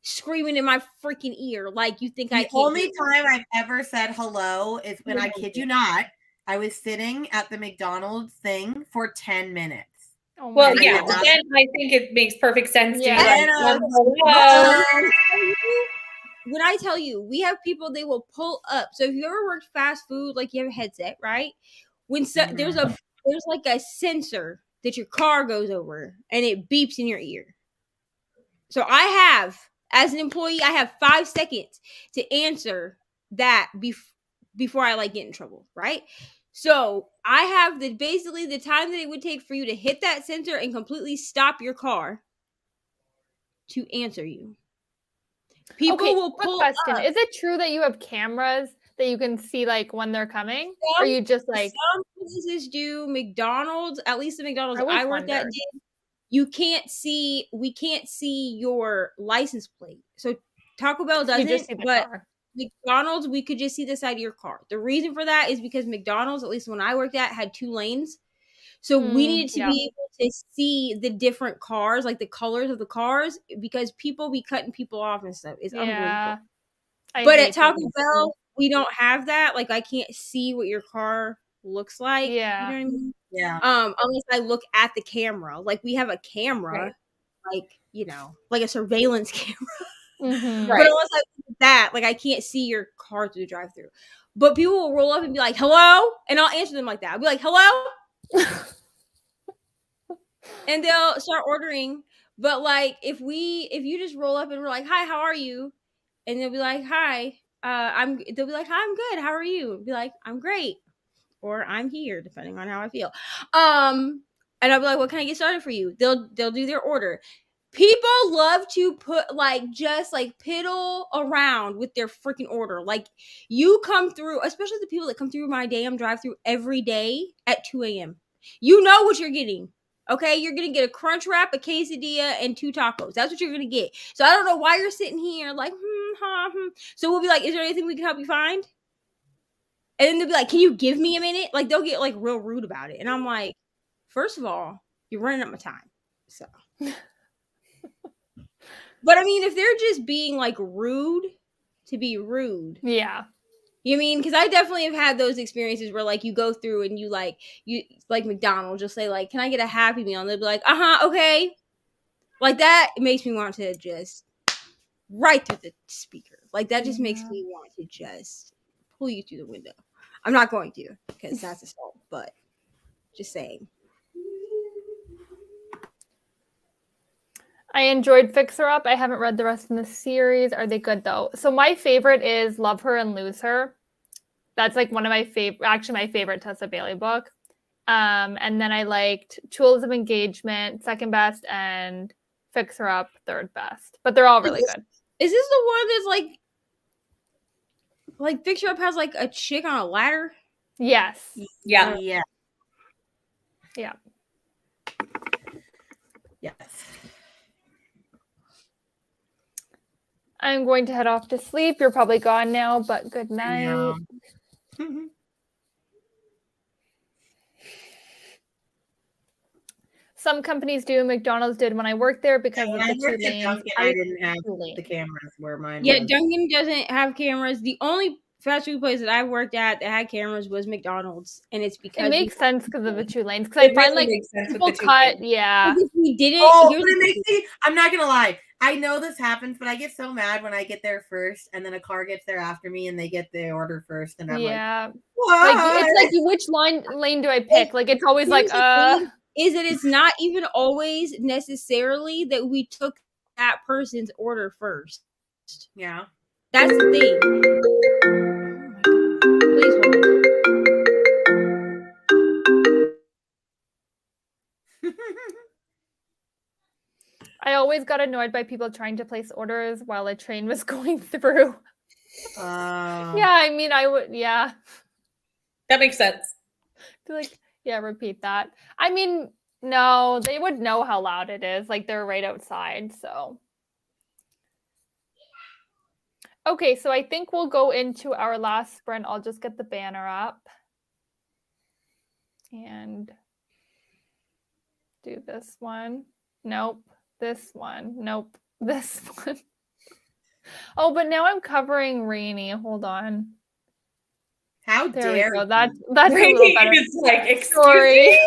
Screaming in my freaking ear like you think I The can't. only time I've ever said hello is when I kid you not, I was sitting at the McDonald's thing for 10 minutes. Oh my Well, I yeah, did but not- then I think it makes perfect sense to Yeah. be like, Anna, hello. When I tell you, we have people, they will pull up. So if you ever worked fast food, like you have a headset, right? When there's like a sensor that your car goes over and it beeps in your ear. So I have, as an employee, I have 5 seconds to answer that before I like get in trouble, right? So I have basically the time that it would take for you to hit that sensor and completely stop your car to answer you. People will quick pull question. up. Is it true that you have cameras that you can see like when they're coming? Or you just like Some businesses do. McDonald's, at least the McDonald's I always I worked at, wondered. we can't see your license plate. So Taco Bell you doesn't, just see the but car. McDonald's, we could just see the side of your car. The reason for that is because McDonald's, at least when I worked at, had 2 lanes. So we needed to yeah. be able to see the different cars, like the colors of the cars, because people be cutting people off and stuff. It's unbelievable. But at Taco Bell, we don't have that. Like I can't see what your car looks like. Yeah. You know what I mean? Yeah. Unless I look at the camera. Like we have a camera, Right. like, you know, like a surveillance camera. Mhm. Right. But unless I look at that, like I can't see your car through the drive-thru. But people will roll up and be like, hello? And I'll answer them like that. I'll be like, hello? And they'll start ordering. But like if you just roll up and we're like, hi, how are you? And they'll be like, hi, they'll be like, hi, I'm good. How are you? Be like, I'm great. Or I'm here, depending on how I feel. And I'll be like, what can I get started for you? They'll do their order. People love to put like just like piddle around with their freaking order. Like you come through, especially the people that come through my damn drive-through every day at 2 a.m. You know what you're getting. Okay, you're gonna get a crunch wrap, a quesadilla, and 2 tacos. That's what you're gonna get. So I don't know why you're sitting here like, So we'll be like, is there anything we can help you find? And then they'll be like, can you give me a minute? Like they'll get like real rude about it. And I'm like, first of all, you're running up my time. So but I mean, if they're just being like rude to be rude. Yeah. You mean, because I definitely have had those experiences where like you go through and you like McDonald's, just say like, can I get a Happy Meal? And they'll be like, okay. Like that, it makes me want to just right through the speaker. Like that just makes me want to just pull you through the window. I'm not going to because that's assault, but just saying. I enjoyed Fixer Up. I haven't read the rest of the series. Are they good though? So my favorite is Love Her and Lose Her. That's like one of my favorite, actually my favorite Tessa Bailey book. And then I liked Tools of Engagement, second best, and Fixer Up, third best. But they're all really good. Is this the one that's like Fixer Up has like a chick on a ladder? Yes. Yeah. Yeah. Yeah. Yes. I'm going to head off to sleep. You're probably gone now, but good night. No. Some companies do. McDonald's did when I worked there because When of I the worked 2 at lanes. Dunkin', I didn't have Lane. the cameras where mine Yeah, was. Dunkin' doesn't have cameras. The only fast food place that I worked at that had cameras was McDonald's, and it's because It makes sense because of the 2 lanes. Because I It find really like makes sense with people the two cut, things. yeah. If we didn't. Oh, here's but it the makes me, I'm not gonna lie. I know this happens, but I get so mad when I get there first, and then a car gets there after me, and they get the order first, and I'm like, Yeah. what? Like it's like which lane do I pick? Like it's always like Here's the thing, is that it's not even always necessarily that we took that person's order first. Yeah. That's the thing. Please hold. I always got annoyed by people trying to place orders while a train was going through. Yeah, I mean I would That makes sense. be like, yeah, repeat that. I mean, no, they would know how loud it is. Like they're right outside, so. Okay, so I think we'll go into our last sprint. I'll just get the banner up and do this one. Nope. This one. Nope. This one. Oh, but now I'm covering Rainy. Hold on. How There we dare go. you. That's a little better. It's like, excuse Sorry. me.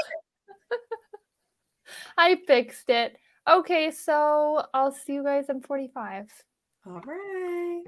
I fixed it. Okay, so I'll see you guys in 45. All right.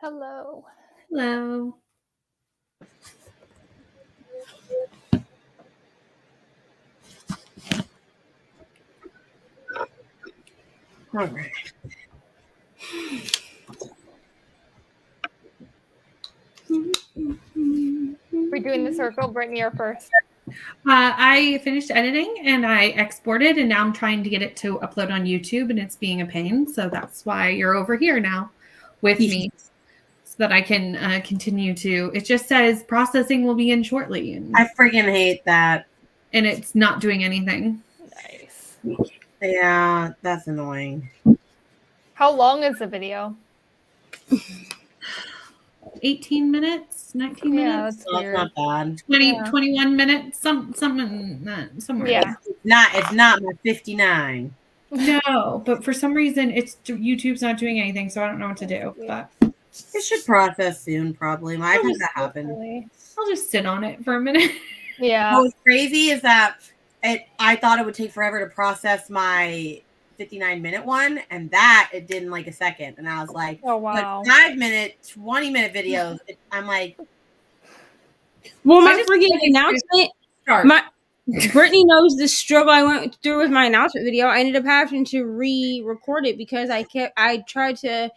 Hello. Hello. All right. We're doing the circle. Brittany, you're first. I finished editing and I exported, and now I'm trying to get it to upload on YouTube, and it's being a pain. So that's why you're over here now with me, so that I can continue to. It just says processing will begin shortly, and I freaking hate that. it's not doing anything. Nice. Yeah, that's annoying. How long is the video? 18 minutes, 19 Yeah, minutes, that's Well, it's weird. not bad. 20, Yeah. 21 minutes, somewhere. Yeah. It's not my 59. No, but for some reason, YouTube's not doing anything, so I don't know what to do. But It should process soon, probably. I've had that happen. Hopefully. I'll just sit on it for a minute. Yeah. What's crazy is that I thought it would take forever to process my 59-minute one, and that it did in like a second. And I was like, Oh wow. 5-minute, 20-minute videos. I'm like, Well, I my just freaking think it's announcement. start. Brittany knows the struggle I went through with my announcement video. I ended up having to re-record it because I tried to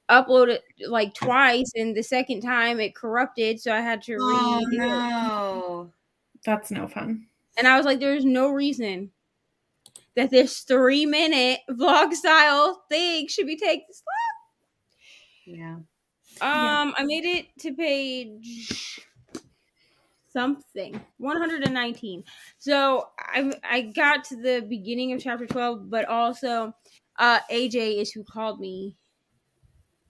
upload it like twice, and the second time it corrupted, so I had to Oh redo it. no. That's no fun. And I was like, there's no reason that this 3-minute vlog style thing should be taking this Yeah. long. I made it to page something 119. So I got to the beginning of chapter 12, but also AJ is who called me.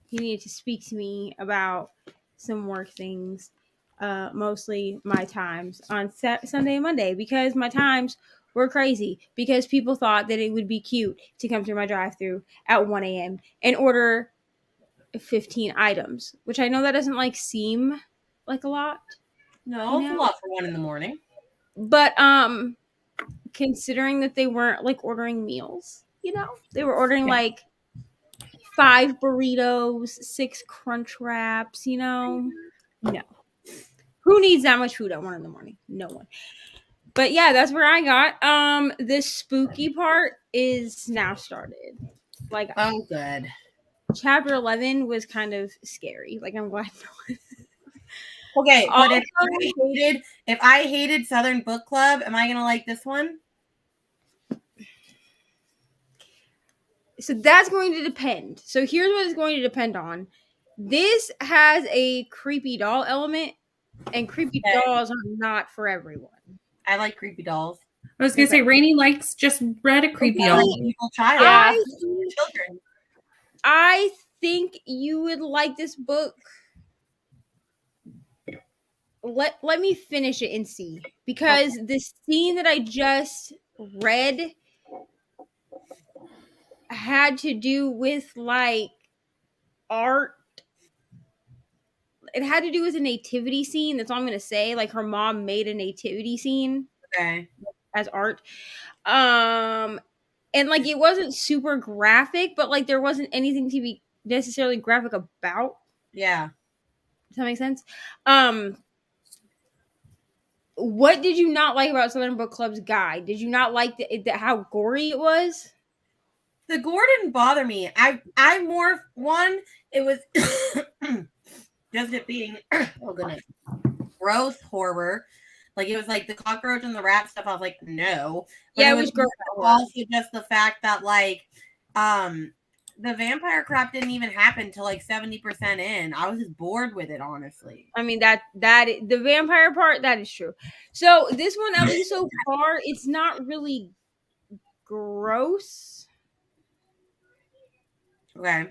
He needed to speak to me about some work things, mostly my times on Sunday and Monday, because my times were crazy because people thought that it would be cute to come through my drive-through at 1 a.m. and order 15 items, which I know that doesn't like seem like a lot. No, it's a lot for 1 a.m. But considering that they weren't like ordering meals, they were ordering like 5 burritos, 6 crunch wraps, no. Who needs that much food at 1 a.m? No one. But yeah, that's where I got. This spooky part is now started. Like, Oh, good. chapter 11 was kind of scary. Like, I'm glad no one. Okay, but Also- if I hated Southern Book Club, am I gonna like this one? So that's going to depend. So here's what it's going to depend on. This has a creepy doll element, and creepy dolls are not for everyone. I like creepy dolls. I was gonna say Rainy just read a creepy doll. Evil child. Yeah. Children. I think you would like this book. Let me finish it and see, because the scene that I just read had to do with like art. It had to do with a nativity scene. That's all I'm gonna say. Like, her mom made a nativity scene Okay. as art. And like, it wasn't super graphic, but like there wasn't anything to be necessarily graphic about. Yeah. Does that make sense? What did you not like about Southern Book Club's guide? Did you not like how gory it was? The gore didn't bother me. I more one. It was just it being oh goodness, gross horror. Like, it was like the cockroach and the rat stuff. I was like, no. But Yeah, it was gross. Also, just the fact that like, the vampire crap didn't even happen till like 70% in. I was just bored with it, honestly. I mean, that the vampire part, that is true. So this one, at least so far, it's not really gross. Okay.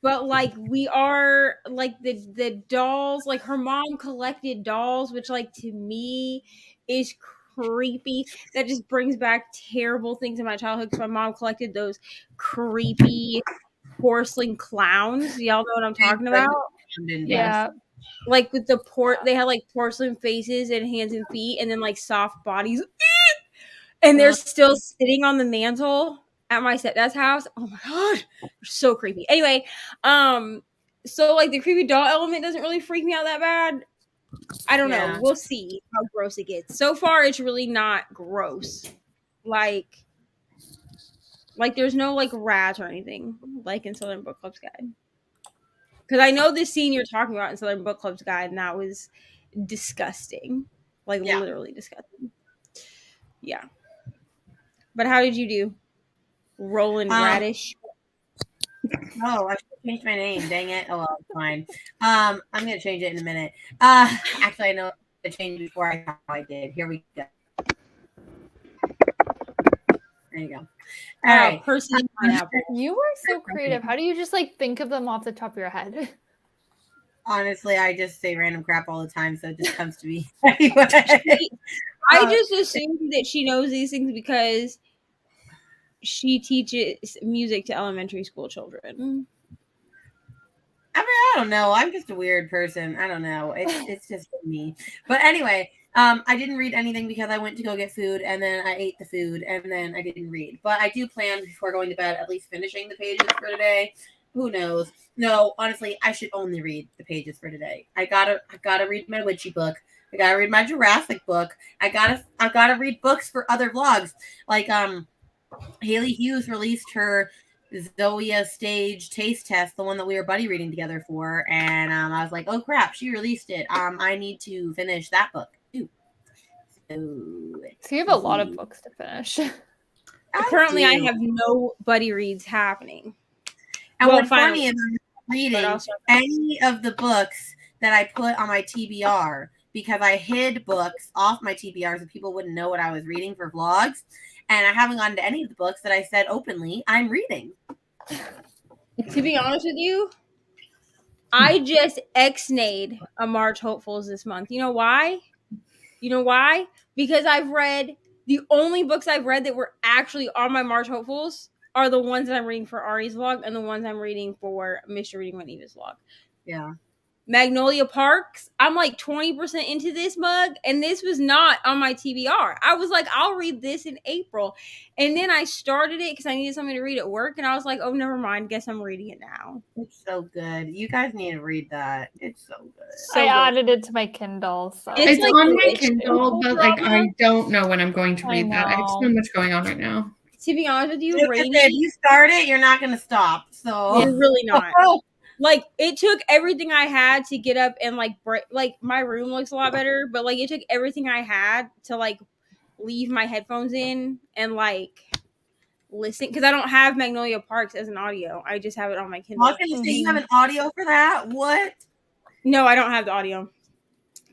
But like, we are like the dolls, like her mom collected dolls, which like to me is creepy. That just brings back terrible things in my childhood, because my mom collected those creepy porcelain clowns. Y'all know what I'm talking about? Yeah. Like with the they had like porcelain faces and hands and feet, and then like soft bodies, and they're still sitting on the mantle. at my stepdad's house. Oh my god, so creepy. Anyway, so like the creepy doll element doesn't really freak me out that bad. I don't Yeah. know. We'll see how gross it gets. So far, it's really not gross. Like there's no like rats or anything like in Southern Book Club's Guide. Because I know this scene you're talking about in Southern Book Club's Guide, and that was disgusting. Like literally disgusting. Yeah. But how did you do? Roland Radish. Oh, I should change my name. Dang it. Oh, well, it's fine. I'm gonna change it in a minute. Actually, I know to change before I did. Here we go. There you go. All right. Person pineapple. You are so creative. How do you just like think of them off the top of your head? Honestly, I just say random crap all the time, so it just comes to me. Anyway. I just assume that she knows these things because she teaches music to elementary school children. I mean, I don't know. I'm just a weird person. I don't know. It's just me. But anyway, I didn't read anything because I went to go get food, and then I ate the food, and then I didn't read. But I do plan before going to bed at least finishing the pages for today. Who knows? No, honestly, I should only read the pages for today. I gotta read my witchy book. I gotta read my Jurassic book. I gotta read books for other vlogs. Like Haley Hughes released her Zoya stage taste test, the one that we were buddy reading together for, and I was like, oh crap, she released it. I need to finish that book too. So you have a lot of books to finish. Currently, I have no buddy reads happening. And Well, what's funny finally. is I'm reading any of the books that I put on my TBR because I hid books off my TBR so people wouldn't know what I was reading for vlogs. And I haven't gotten to any of the books that I said openly I'm reading. To be honest with you, I just ex-nayed a March Hopefuls this month. You know why? Because I've read the only books I've read that were actually on my March Hopefuls are the ones that I'm reading for Ari's vlog and the ones I'm reading for Mr. Reading with Eva's vlog. Yeah. Magnolia Parks, I'm like 20% into this mug, and this was not on my TBR. I was like, I'll read this in April. And then I started it because I needed something to read at work, and I was like, oh, never mind. Guess I'm reading it now. It's so good. You guys need to read that. It's so good. So I good. added it to my Kindle. So It's It's like on my rich Kindle, but like I don't know when I'm going to I read that. I have so know. much going on right now. To be honest with you, If Rainy, you start it, you're not going to stop. So you're really not. Like, it took everything I had to get up and like break. Like, my room looks a lot better, but like it took everything I had to like leave my headphones in and like listen, because I don't have Magnolia Parks as an audio. I just have it on my I Kindle. was going to say you have an audio for that. What? No, I don't have the audio.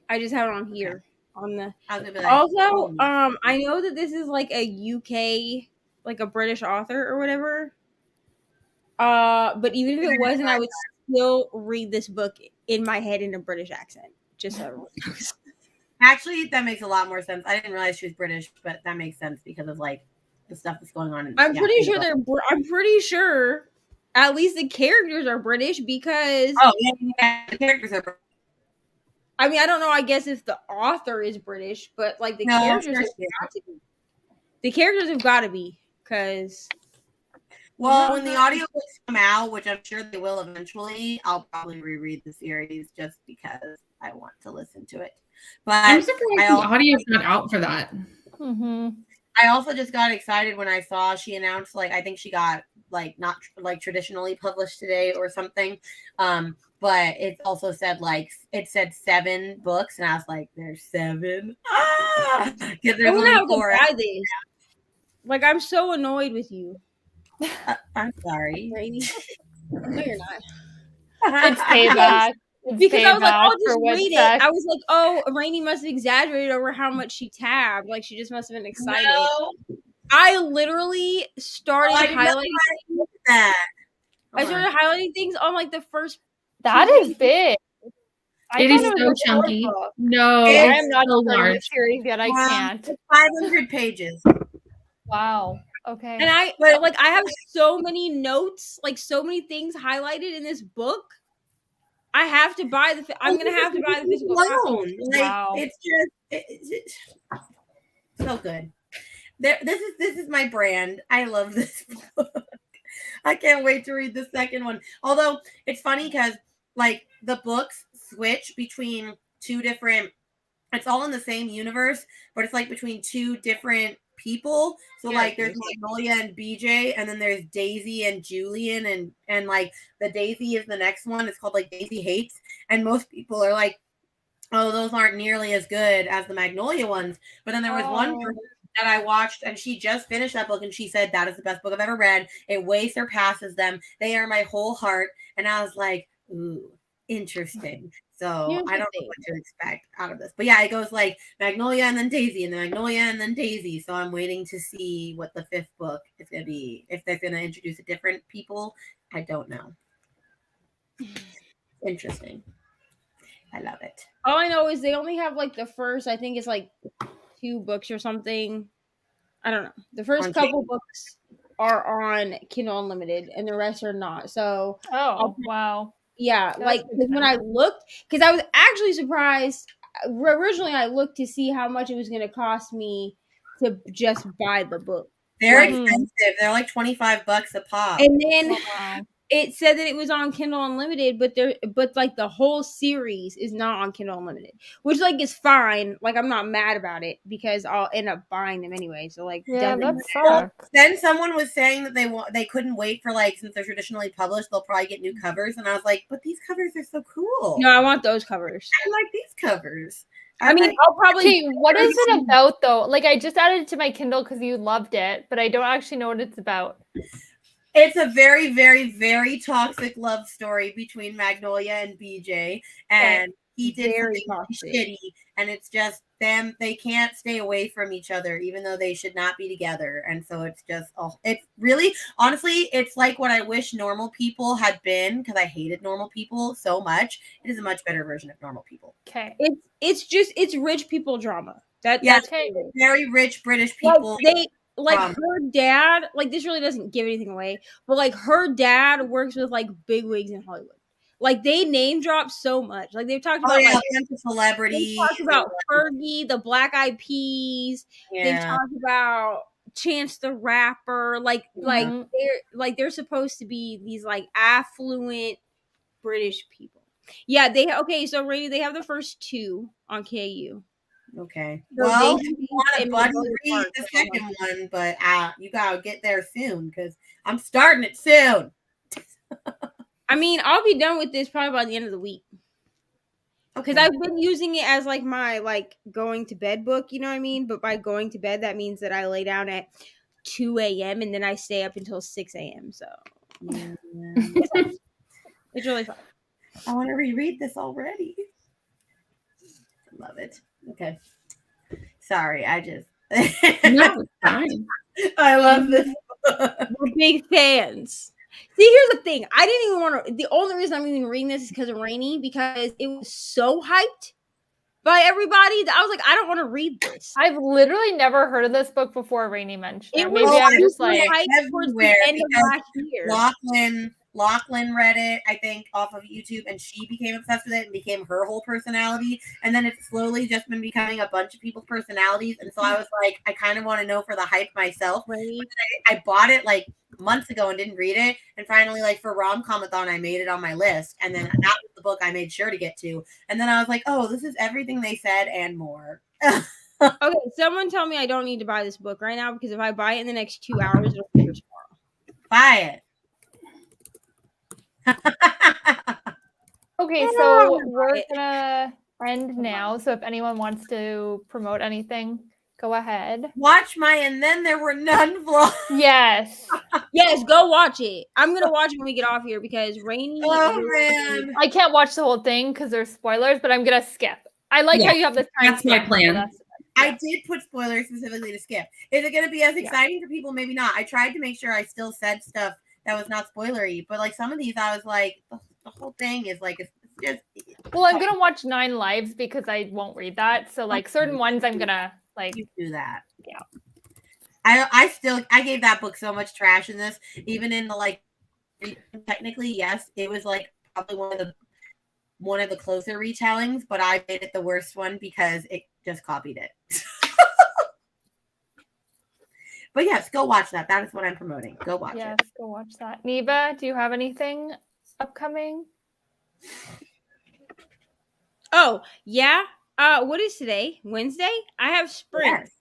I just have it on here on the. I was gonna be like, Also, oh. I know that this is like a UK, like a British author or whatever. But even if it wasn't, I would still read this book in my head in a British accent. Just so everyone knows. Actually, that makes a lot more sense. I didn't realize she was British, but that makes sense because of like the stuff that's going on. I'm pretty sure I'm pretty sure at least the characters are British because. Oh yeah, the characters are. I mean, I don't know. I guess if the author is British, but like the characters have got to be. The characters have got to be because. Well, when the audiobooks come out, which I'm sure they will eventually, I'll probably reread the series just because I want to listen to it. But I'm surprised the audio's not out for that. Mm-hmm. I also just got excited when I saw she announced, like, I think she got like not like traditionally published today or something. But it also said like it said 7 books, and I was like, "There's 7." Because there's only 4. This. Like, I'm so annoyed with you. I'm sorry. Rainy. No, you're not. It's payback. It's Because I was like, payback I'll for just what's read it. sex. I was like, oh, Rainy must have exaggerated over how much she tabbed. Like, she just must have been excited. No, I literally started I did not highlighting. look at that. I started highlighting things on like the first. That is big. It is so chunky. No, I It's am not so starting the large. series yet. I can't. It's 500 pages. Wow. Okay. And I have so many notes, like so many things highlighted in this book. I have to buy I'm gonna have to buy the physical copy. Alone. Like, Wow. it's just so good. This is my brand. I love this book. I can't wait to read the second one. Although it's funny because like the books switch between two different. It's all in the same universe, but it's like between two different people. So like there's Magnolia and BJ, and then there's Daisy and Julian, and like the Daisy is the next one. It's called like Daisy Hates, and most people are like, oh, those aren't nearly as good as the Magnolia ones. But then there was one girl that I watched, and she just finished that book, and she said that is the best book I've ever read. It way surpasses them. They are my whole heart. And I was like, ooh, interesting. So I don't know what to expect out of this. But yeah, it goes like Magnolia and then Daisy and then Magnolia and then Daisy. So I'm waiting to see what the fifth book is going to be. If they're going to introduce a different people, I don't know. Interesting. I love it. All I know is they only have like the first, I think it's like 2 books or something. I don't know. The first couple books are on Kindle Unlimited and the rest are not. So, wow. Yeah, like when I looked, because I was actually surprised. Originally, I looked to see how much it was going to cost me to just buy the book. They're expensive. They're like $25 a pop. And then it said that it was on Kindle Unlimited, but like the whole series is not on Kindle Unlimited, which like is fine. Like I'm not mad about it because I'll end up buying them anyway. So like, yeah, that sucks. Then someone was saying that they couldn't wait for like, since they're traditionally published, they'll probably get new covers, and I was like, but these covers are so cool. No, I want those covers. I like these covers. I mean, I'll probably. Okay, what is it about though? Like I just added it to my Kindle because you loved it, but I don't actually know what it's about. It's a very, very, very toxic love story between Magnolia and BJ, and he did something shitty, and it's just them. They can't stay away from each other, even though they should not be together. And so it's just, it's really, honestly, it's like what I wish Normal People had been, because I hated Normal People so much. It is a much better version of Normal People. Okay, it's rich people drama. That's very rich British people. Like her dad, like this really doesn't give anything away, but like her dad works with like bigwigs in Hollywood. Like they name drop so much. Like they've talked about like celebrities. They've talked about Fergie, the Black Eyed Peas. Yeah. They've talked about Chance the Rapper. They're supposed to be these like affluent British people. Yeah, so Rainy, they have the first 2 on KU. Okay. So well, you want to buddy read the second one, but you gotta get there soon because I'm starting it soon. I mean, I'll be done with this probably by the end of the week. Because I've been using it as like my like going to bed book, you know what I mean? But by going to bed, that means that I lay down at 2 a.m. and then I stay up until 6 a.m. So it's really fun. I want to reread this already. I love it. Okay. Sorry, I just no, it's fine. I love this book. We're big fans. See, here's the thing. I didn't even want to. The only reason I'm even reading this is because of Rainy, because it was so hyped by everybody that I was like, I don't want to read this. I've literally never heard of this book before Rainy mentioned it. Maybe I'm just like hyped towards the end of last year. Lachlan read it, I think, off of YouTube, and she became obsessed with it and became her whole personality. And then it's slowly just been becoming a bunch of people's personalities. And so I was like, I kind of want to know for the hype myself. Right. I bought it like months ago and didn't read it. And finally, like for Rom-Comathon, I made it on my list. And then that was the book I made sure to get to. And then I was like, oh, this is everything they said and more. Okay, someone tell me I don't need to buy this book right now, because if I buy it in the next 2 hours, it'll be here tomorrow. Buy it. Okay, so we're gonna end now. So if anyone wants to promote anything, go ahead. Watch my And Then There Were None vlog. Yes. Yes, go watch it. I'm gonna watch it when we get off here because Rainy. Oh man, I can't watch the whole thing because there's spoilers, but I'm gonna skip. I like how you have this time. That's my plan. I did put spoilers specifically to skip. Is it going to be as exciting for people? Maybe not. I tried to make sure I still said stuff that was not spoilery, but like some of these, I was like, the whole thing is like, it's just. Well, I'm gonna watch 9 Lives because I won't read that. So like certain ones, I'm gonna like do that. Yeah. I gave that book so much trash in this, even in the like. Technically, yes, it was like probably one of the closer retellings, but I made it the worst one because it just copied it. But yes, go watch that. That is what I'm promoting. Go watch Yes, it. go watch that. Neva, do you have anything upcoming? Oh, yeah. What is today? Wednesday? I have sprint Yes.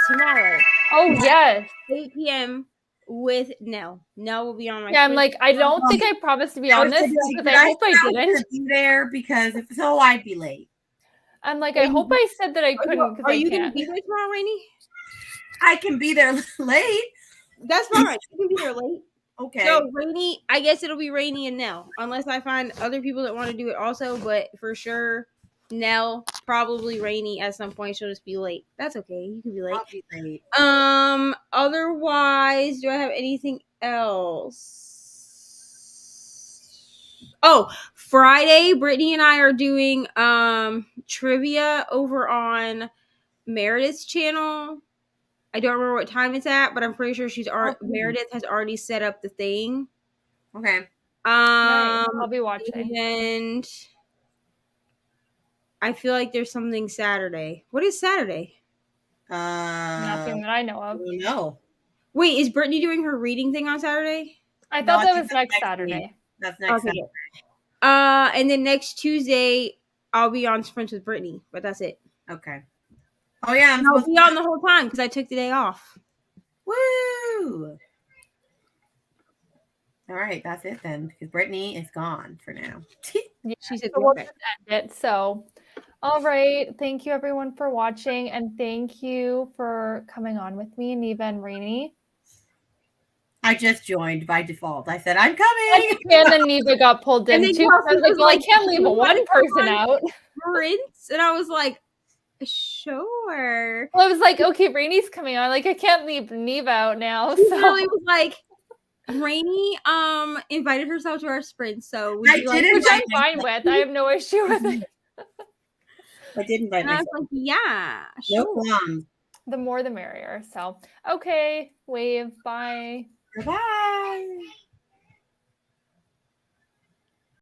tomorrow, Oh yes. 8 p.m. with Nell. Nell will be on my Yeah, I'm sprint. like, I don't think I promised to be on this because I hope I didn't. Be there because if so, I'd be late. I'm like, I hope I said that I couldn't because Are I you gonna can't. be there tomorrow, Rainy? I can be there late. That's fine. You can be there late. Okay. So Rainy, I guess it'll be Rainy and Nell, unless I find other people that want to do it also. But for sure, Nell, probably Rainy at some point. She'll just be late. That's okay. You can be late. I'll be late. Otherwise, do I have anything else? Oh, Friday, Brittany and I are doing trivia over on Meredith's channel. I don't remember what time it's at, but I'm pretty sure Meredith has already set up the thing. Okay. Nice. I'll be watching. And I feel like there's something Saturday. What is Saturday? Nothing that I know of. No. Wait, is Brittany doing her reading thing on Saturday? I No, thought I that think was that's next next Saturday. week. That's next Okay. Saturday. And then next Tuesday, I'll be on sprints with Brittany, but that's it. Okay. Oh yeah, And I'll be on the whole time because I took the day off. Woo! All right, that's it then, because Brittany is gone for now. She said, So we'll just end it. So, all right. Thank you everyone for watching, and thank you for coming on with me, Neva and Rainy. I just joined by default. I said I'm coming. And then Neva got pulled in And then too. I was like, well, I can't leave one person out. Sprints? And I was like, sure. Well, I was like, okay, Rainy's coming on. Like, I can't leave Neva out now. She So really was like, Rainy invited herself to our sprint, so would I you like did which invite I'm fine with. I have no issue with it. I did invite And I was myself. like, yeah, No sure. qualms. The more the merrier. So, okay, wave, bye. Bye.